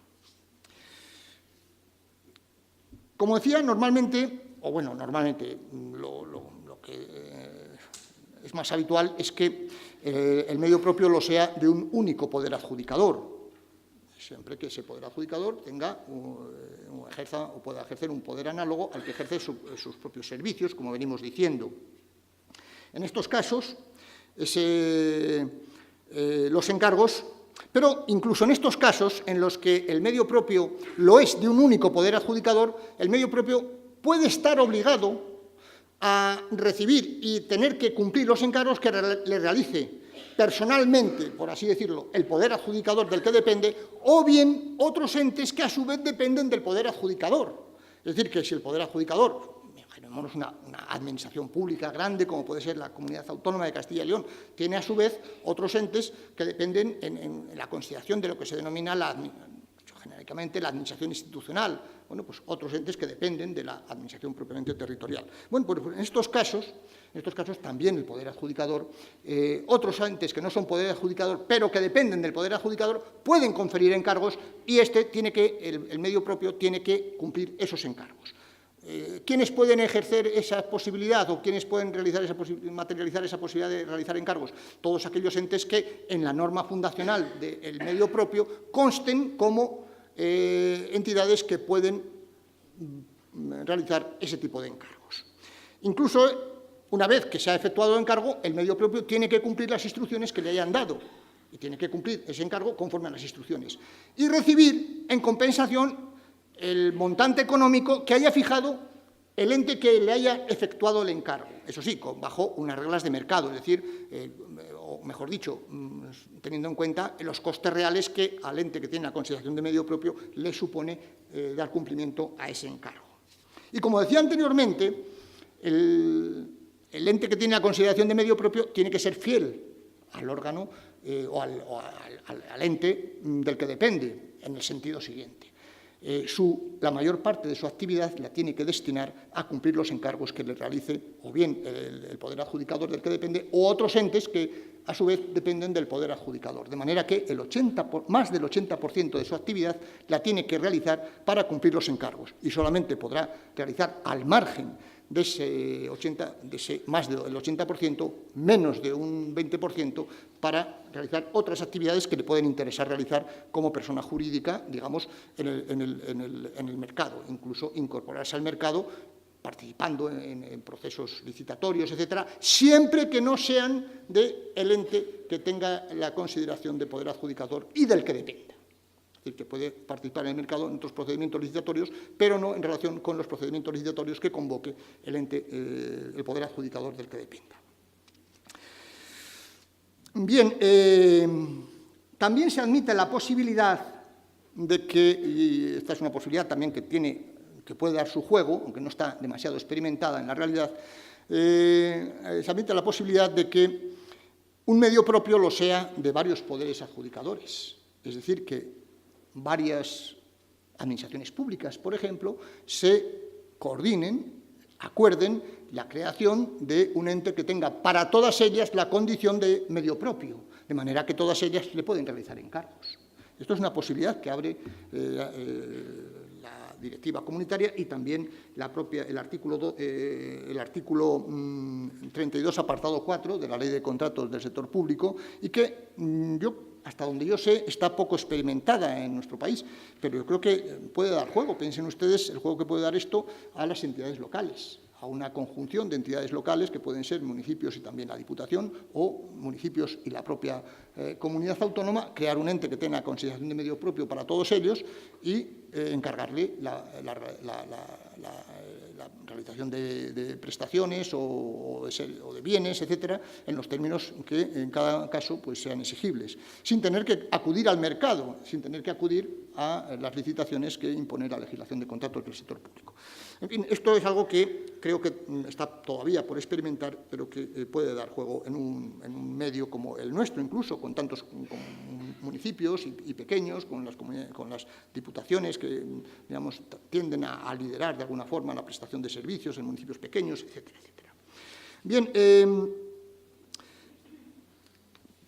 Como decía, normalmente, o bueno, normalmente lo que es más habitual es que el medio propio lo sea de un único poder adjudicador, siempre que ese poder adjudicador tenga o pueda ejercer un poder análogo al que ejerce sus propios servicios, como venimos diciendo. En estos casos, los encargos, pero incluso en estos casos en los que el medio propio lo es de un único poder adjudicador, el medio propio puede estar obligado a recibir y tener que cumplir los encargos que le realice personalmente, por así decirlo, el poder adjudicador del que depende, o bien otros entes que a su vez dependen del poder adjudicador. Es decir, que si el poder adjudicador, imaginémonos una administración pública grande, como puede ser la Comunidad Autónoma de Castilla y León, tiene a su vez otros entes que dependen en la consideración de lo que se denomina genéricamente la administración institucional. Bueno, pues otros entes que dependen de la administración propiamente territorial. Bueno, pues en estos casos también el poder adjudicador, otros entes que no son poder adjudicador, pero que dependen del poder adjudicador, pueden conferir encargos y el medio propio tiene que cumplir esos encargos. ¿Quiénes pueden ejercer esa posibilidad o quiénes pueden materializar esa posibilidad de realizar encargos? Todos aquellos entes que en la norma fundacional del medio propio consten como entidades que pueden realizar ese tipo de encargos. Incluso, una vez que se ha efectuado el encargo, el medio propio tiene que cumplir las instrucciones que le hayan dado y tiene que cumplir ese encargo conforme a las instrucciones y recibir en compensación el montante económico que haya fijado el ente que le haya efectuado el encargo. Eso sí, bajo unas reglas de mercado, es decir, o mejor dicho, teniendo en cuenta los costes reales que al ente que tiene la consideración de medio propio le supone dar cumplimiento a ese encargo. Y como decía anteriormente, el ente que tiene la consideración de medio propio tiene que ser fiel al órgano o al ente del que depende, en el sentido siguiente. La mayor parte de su actividad la tiene que destinar a cumplir los encargos que le realice o bien el poder adjudicador del que depende o otros entes que a su vez dependen del poder adjudicador. De manera que más del 80% de su actividad la tiene que realizar para cumplir los encargos y solamente podrá realizar al margen de ese más del 80%, menos de un 20%, para realizar otras actividades que le pueden interesar realizar como persona jurídica, digamos, en el mercado, incluso incorporarse al mercado participando en procesos licitatorios, etcétera, siempre que no sean del ente que tenga la consideración de poder adjudicador y del que dependa. Es decir, que puede participar en el mercado en otros procedimientos licitatorios, pero no en relación con los procedimientos licitatorios que convoque el ente, el poder adjudicador del que dependa. Bien, también se admite la posibilidad de que, y esta es una posibilidad también que puede dar su juego, aunque no está demasiado experimentada en la realidad, se admite la posibilidad de que un medio propio lo sea de varios poderes adjudicadores. Es decir, que varias administraciones públicas, por ejemplo, se coordinen, acuerden la creación de un ente que tenga para todas ellas la condición de medio propio, de manera que todas ellas le pueden realizar encargos. Esto es una posibilidad que abre la directiva comunitaria y también el artículo 32, apartado 4 de la Ley de Contratos del Sector Público, y que hasta donde yo sé, está poco experimentada en nuestro país, pero yo creo que puede dar juego. Piensen ustedes el juego que puede dar esto a las entidades locales, a una conjunción de entidades locales que pueden ser municipios y también la Diputación, o municipios y la propia comunidad autónoma, crear un ente que tenga consideración de medio propio para todos ellos y encargarle la realización de prestaciones o de bienes, etcétera, en los términos que en cada caso pues, sean exigibles, sin tener que acudir al mercado, sin tener que acudir a las licitaciones que impone la legislación de contratos del sector público. En fin, esto es algo que creo que está todavía por experimentar, pero que puede dar juego en un medio como el nuestro, incluso con tantos municipios y pequeños, con las diputaciones que, digamos, tienden a liderar de alguna forma la prestación de servicios en municipios pequeños, etcétera, etcétera. Bien,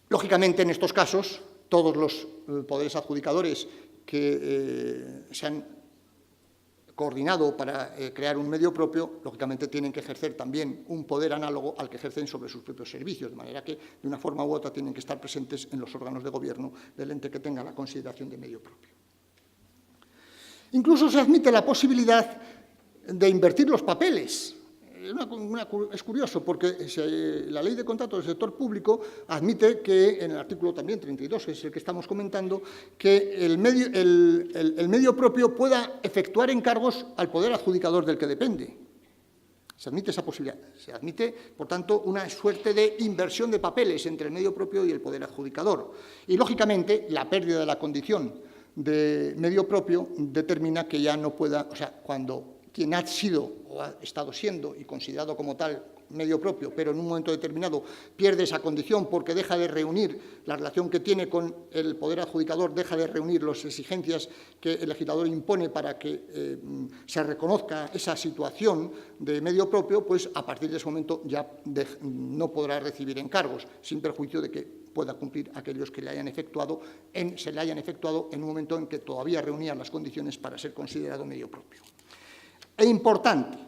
lógicamente en estos casos todos los poderes adjudicadores que se han coordinado para crear un medio propio, lógicamente tienen que ejercer también un poder análogo al que ejercen sobre sus propios servicios, de manera que de una forma u otra tienen que estar presentes en los órganos de gobierno del ente que tenga la consideración de medio propio. Incluso se admite la posibilidad de invertir los papeles. Es curioso porque la Ley de Contratos del Sector Público admite que, en el artículo también 32, que es el que estamos comentando, que el medio propio pueda efectuar encargos al poder adjudicador del que depende. Se admite esa posibilidad. Se admite, por tanto, una suerte de inversión de papeles entre el medio propio y el poder adjudicador. Y, lógicamente, la pérdida de la condición de medio propio determina que ya no pueda, o sea, cuando quien ha sido o ha estado siendo y considerado como tal medio propio, pero en un momento determinado pierde esa condición porque deja de reunir la relación que tiene con el poder adjudicador, deja de reunir las exigencias que el legislador impone para que se reconozca esa situación de medio propio, pues a partir de ese momento ya no podrá recibir encargos, sin perjuicio de que pueda cumplir aquellos que se le hayan efectuado en un momento en que todavía reunía las condiciones para ser considerado medio propio. Es importante,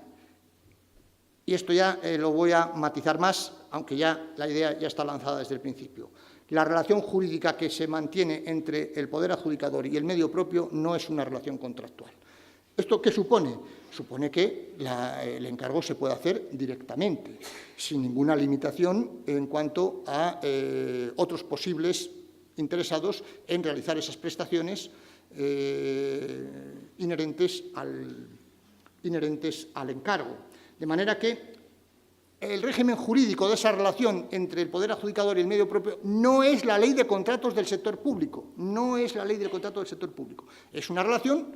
y esto ya lo voy a matizar más, aunque ya la idea ya está lanzada desde el principio, la relación jurídica que se mantiene entre el poder adjudicador y el medio propio no es una relación contractual. ¿Esto qué supone? Supone que el encargo se puede hacer directamente, sin ninguna limitación en cuanto a otros posibles interesados en realizar esas prestaciones inherentes al encargo. De manera que el régimen jurídico de esa relación entre el poder adjudicador y el medio propio no es la Ley de Contratos del Sector Público, no es la Ley del Contrato del Sector Público. Es una relación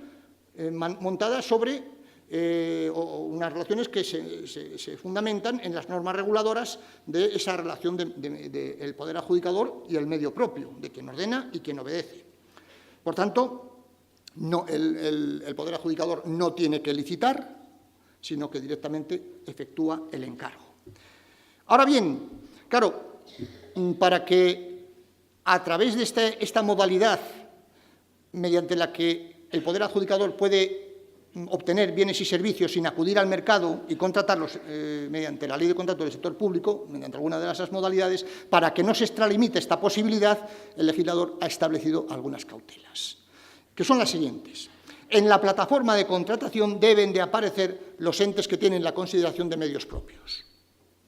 montada sobre unas relaciones que se fundamentan en las normas reguladoras de esa relación del poder adjudicador y el medio propio, de quien ordena y quien obedece. Por tanto, el poder adjudicador no tiene que licitar, sino que directamente efectúa el encargo. Ahora bien, claro, para que a través de esta modalidad mediante la que el poder adjudicador puede obtener bienes y servicios sin acudir al mercado y contratarlos mediante la Ley de Contratos del Sector Público, mediante alguna de esas modalidades, para que no se extralimite esta posibilidad, el legislador ha establecido algunas cautelas, que son las siguientes. En la plataforma de contratación deben de aparecer los entes que tienen la consideración de medios propios.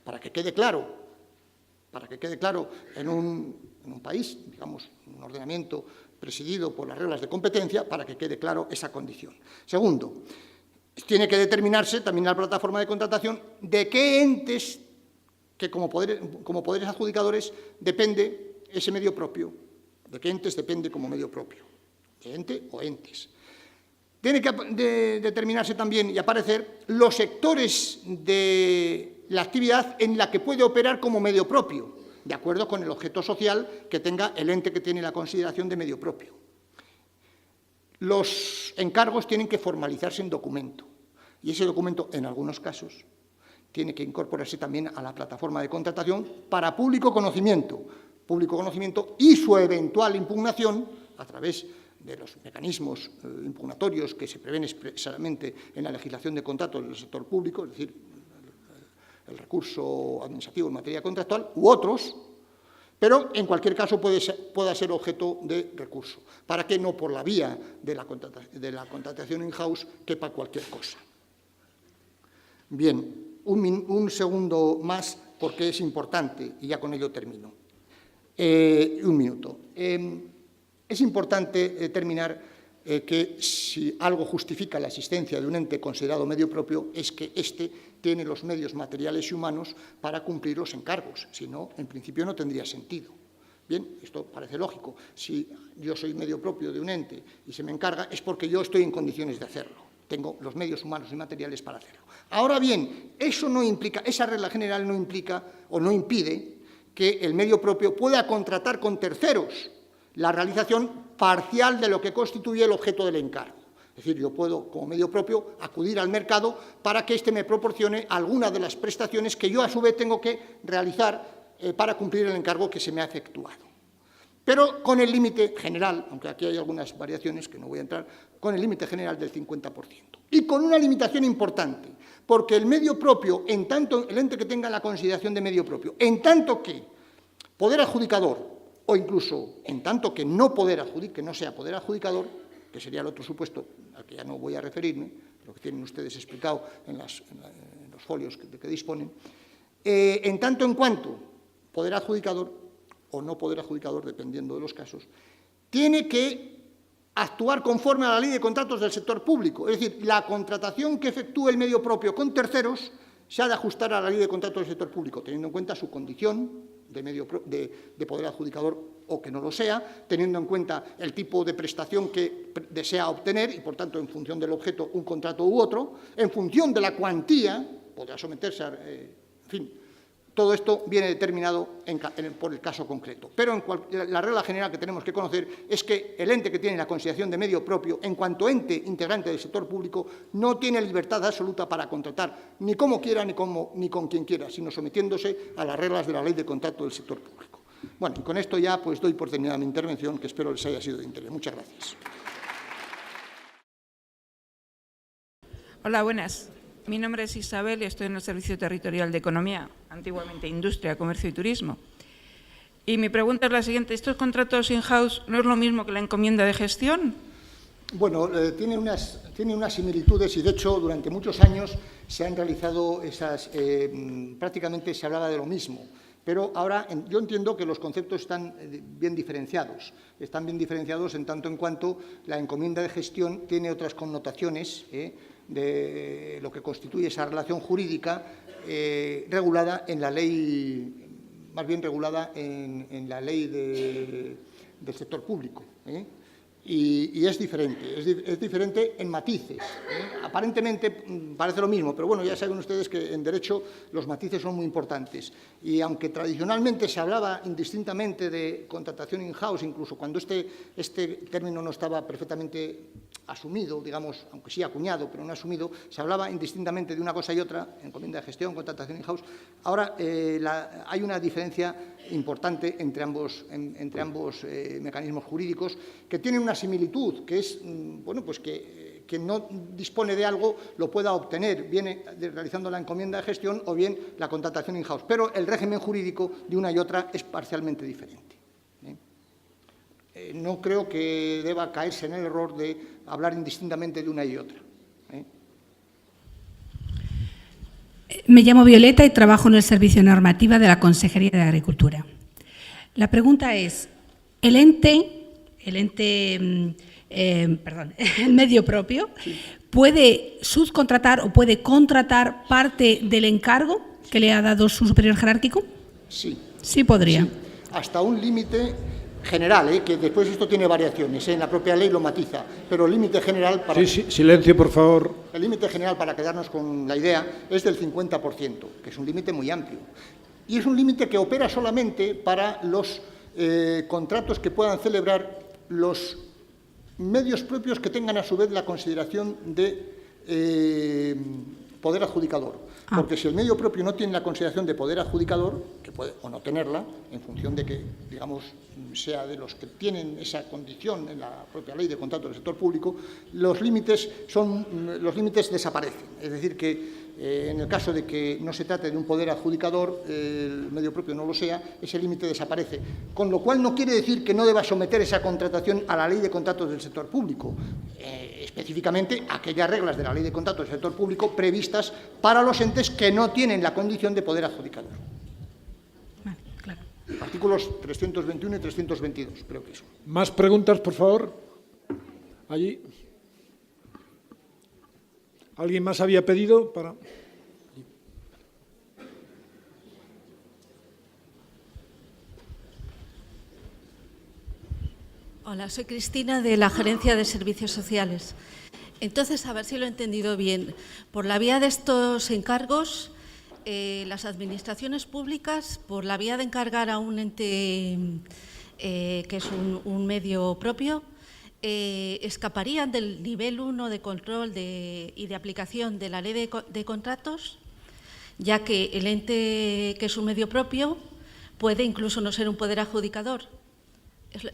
Para que quede claro en un país, digamos, un ordenamiento presidido por las reglas de competencia para que quede claro esa condición. Segundo, tiene que determinarse también en la plataforma de contratación de qué entes, que como poderes adjudicadores, depende ese medio propio, de qué entes depende como medio propio, de ente o entes. Tiene que determinarse también y aparecer los sectores de la actividad en la que puede operar como medio propio, de acuerdo con el objeto social que tenga el ente que tiene la consideración de medio propio. Los encargos tienen que formalizarse en documento, y ese documento, en algunos casos, tiene que incorporarse también a la plataforma de contratación para público conocimiento y su eventual impugnación a través de los mecanismos impugnatorios que se prevén expresamente en la legislación de contratos del sector público, es decir, el recurso administrativo en materia contractual, u otros, pero en cualquier caso pueda ser objeto de recurso, para que no por la vía de la contratación in-house quepa cualquier cosa. Bien, un segundo más porque es importante, y ya con ello termino. Un minuto. Es importante determinar que si algo justifica la existencia de un ente considerado medio propio es que éste tiene los medios materiales y humanos para cumplir los encargos, si no, en principio no tendría sentido. Bien, esto parece lógico. Si yo soy medio propio de un ente y se me encarga, es porque yo estoy en condiciones de hacerlo. Tengo los medios humanos y materiales para hacerlo. Ahora bien, eso no implica, esa regla general no implica o no impide que el medio propio pueda contratar con terceros la realización parcial de lo que constituye el objeto del encargo. Es decir, yo puedo, como medio propio, acudir al mercado para que éste me proporcione alguna de las prestaciones que yo, a su vez, tengo que realizar para cumplir el encargo que se me ha efectuado. Pero con el límite general, aunque aquí hay algunas variaciones que no voy a entrar, con el límite general del 50%. Y con una limitación importante, porque el medio propio, en tanto el ente que tenga la consideración de medio propio, en tanto que poder adjudicador, o incluso en tanto que no sea poder adjudicador, que sería el otro supuesto al que ya no voy a referirme, pero que tienen ustedes explicado en los folios de que disponen, en tanto en cuanto poder adjudicador o no poder adjudicador, dependiendo de los casos, tiene que actuar conforme a la ley de contratos del sector público. Es decir, la contratación que efectúe el medio propio con terceros se ha de ajustar a la ley de contratos del sector público, teniendo en cuenta su condición de poder adjudicador o que no lo sea, teniendo en cuenta el tipo de prestación que desea obtener y, por tanto, en función del objeto, un contrato u otro, en función de la cuantía, podrá someterse a... en fin, todo esto viene determinado por el caso concreto. Pero la regla general que tenemos que conocer es que el ente que tiene la consideración de medio propio, en cuanto ente integrante del sector público, no tiene libertad absoluta para contratar ni como quiera ni con quien quiera, sino sometiéndose a las reglas de la ley de contrato del sector público. Bueno, y con esto ya pues doy por terminada mi intervención, que espero les haya sido de interés. Muchas gracias. Hola, buenas. Mi nombre es Isabel y estoy en el Servicio Territorial de Economía, antiguamente Industria, Comercio y Turismo. Y mi pregunta es la siguiente: ¿estos contratos in-house no es lo mismo que la encomienda de gestión? Bueno, tiene unas similitudes y, de hecho, durante muchos años se han realizado esas... prácticamente se hablaba de lo mismo. Pero ahora yo entiendo que los conceptos están bien diferenciados. Están bien diferenciados en tanto en cuanto la encomienda de gestión tiene otras connotaciones, de lo que constituye esa relación jurídica regulada en la ley, más bien regulada en la ley del sector público. Y es diferente en matices. Aparentemente parece lo mismo, pero bueno, ya saben ustedes que en derecho los matices son muy importantes. Y aunque tradicionalmente se hablaba indistintamente de contratación in-house, incluso cuando este término no estaba perfectamente asumido, digamos, aunque sí acuñado, pero no asumido, se hablaba indistintamente de una cosa y otra, encomienda de gestión, contratación in-house. Ahora hay una diferencia importante entre ambos mecanismos jurídicos, que tienen una similitud, que es, bueno, pues que quien no dispone de algo lo pueda obtener, bien realizando la encomienda de gestión o bien la contratación in-house, pero el régimen jurídico de una y otra es parcialmente diferente. No creo que deba caerse en el error de hablar indistintamente de una y otra. Me llamo Violeta y trabajo en el Servicio Normativa de la Consejería de Agricultura. La pregunta es, ¿el ente el ente, el medio propio, ¿puede subcontratar o puede contratar parte del encargo que le ha dado su superior jerárquico? Sí. Sí podría. Sí. Hasta un límite general, que después esto tiene variaciones, en la propia ley lo matiza, pero el límite general para... Sí, silencio, por favor. El límite general, para quedarnos con la idea, es del 50%, que es un límite muy amplio. Y es un límite que opera solamente para los contratos que puedan celebrar los medios propios que tengan a su vez la consideración de poder adjudicador. Porque si el medio propio no tiene la consideración de poder adjudicador, que puede o no tenerla, en función de que, digamos, sea de los que tienen esa condición en la propia ley de contratos del sector público, los límites desaparecen. Es decir, que en el caso de que no se trate de un poder adjudicador, el medio propio no lo sea, ese límite desaparece. Con lo cual no quiere decir que no deba someter esa contratación a la ley de contratos del sector público, específicamente aquellas reglas de la ley de contratos del sector público previstas para los entes que no tienen la condición de poder adjudicador. Vale, claro. Artículos 321 y 322, creo que son. ¿Más preguntas, por favor? Allí. ¿Alguien más había pedido para...? Hola, soy Cristina, de la Gerencia de Servicios Sociales. Entonces, a ver si lo he entendido bien. Por la vía de estos encargos, las administraciones públicas, por la vía de encargar a un ente que es un medio propio, escaparían del nivel 1 de control y de aplicación de la ley de contratos, ya que el ente que es un medio propio puede incluso no ser un poder adjudicador.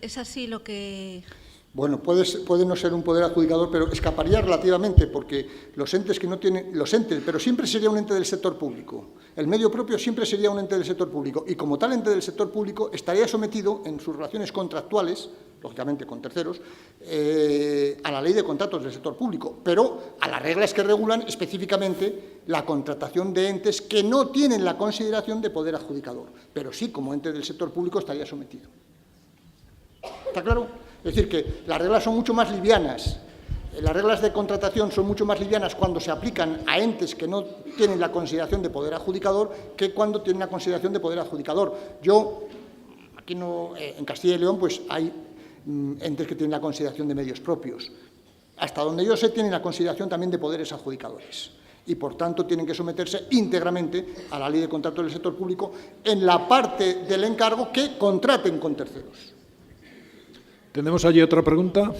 ¿Es así lo que...? Bueno, puede no ser un poder adjudicador, pero escaparía relativamente, porque los entes que no tienen... Los entes, pero siempre sería un ente del sector público. El medio propio siempre sería un ente del sector público, y como tal ente del sector público estaría sometido en sus relaciones contractuales, lógicamente con terceros, a la ley de contratos del sector público, pero a las reglas que regulan específicamente la contratación de entes que no tienen la consideración de poder adjudicador, pero sí, como ente del sector público, estaría sometido. ¿Está claro? Es decir, que las reglas son mucho más livianas. Las reglas de contratación son mucho más livianas cuando se aplican a entes que no tienen la consideración de poder adjudicador que cuando tienen la consideración de poder adjudicador. Aquí en Castilla y León, pues hay entes que tienen la consideración de medios propios. Hasta donde yo sé, tienen la consideración también de poderes adjudicadores. Y, por tanto, tienen que someterse íntegramente a la ley de contratos del sector público en la parte del encargo que contraten con terceros. ¿Tenemos allí otra pregunta?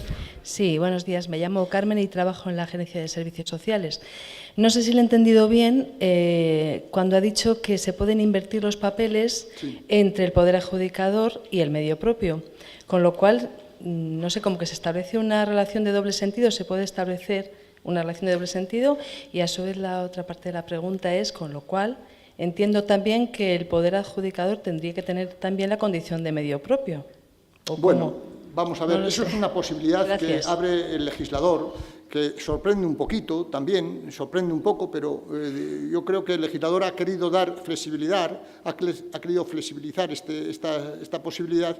Sí, buenos días. Me llamo Carmen y trabajo en la Gerencia de Servicios Sociales. No sé si le he entendido bien cuando ha dicho que se pueden invertir los papeles entre el poder adjudicador y el medio propio, con lo cual, no sé, como que se establece una relación de doble sentido, se puede establecer una relación de doble sentido y a su vez la otra parte de la pregunta es, con lo cual, entiendo también que el poder adjudicador tendría que tener también la condición de medio propio. Bueno, vamos a ver, no eso es una posibilidad que abre el legislador, que sorprende un poquito también, sorprende un poco, pero yo creo que el legislador ha querido dar flexibilidad, ha querido flexibilizar esta posibilidad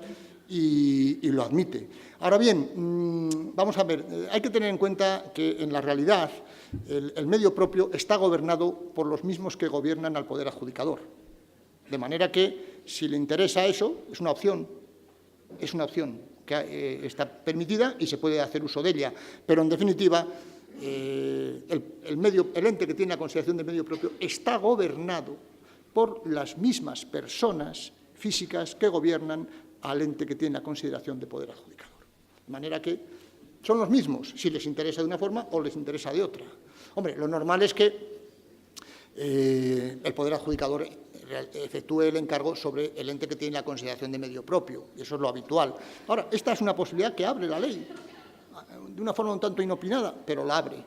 y lo admite. Ahora bien, vamos a ver, hay que tener en cuenta que en la realidad el medio propio está gobernado por los mismos que gobiernan al poder adjudicador. De manera que, si le interesa eso, es una opción que está permitida y se puede hacer uso de ella. Pero, en definitiva, el ente que tiene la consideración de medio propio está gobernado por las mismas personas físicas que gobiernan al ente que tiene la consideración de poder adjudicador. De manera que son los mismos, si les interesa de una forma o les interesa de otra. Hombre, lo normal es que el poder adjudicador efectúe el encargo sobre el ente que tiene la consideración de medio propio, y eso es lo habitual. Ahora, esta es una posibilidad que abre la ley, de una forma un tanto inopinada, pero la abre.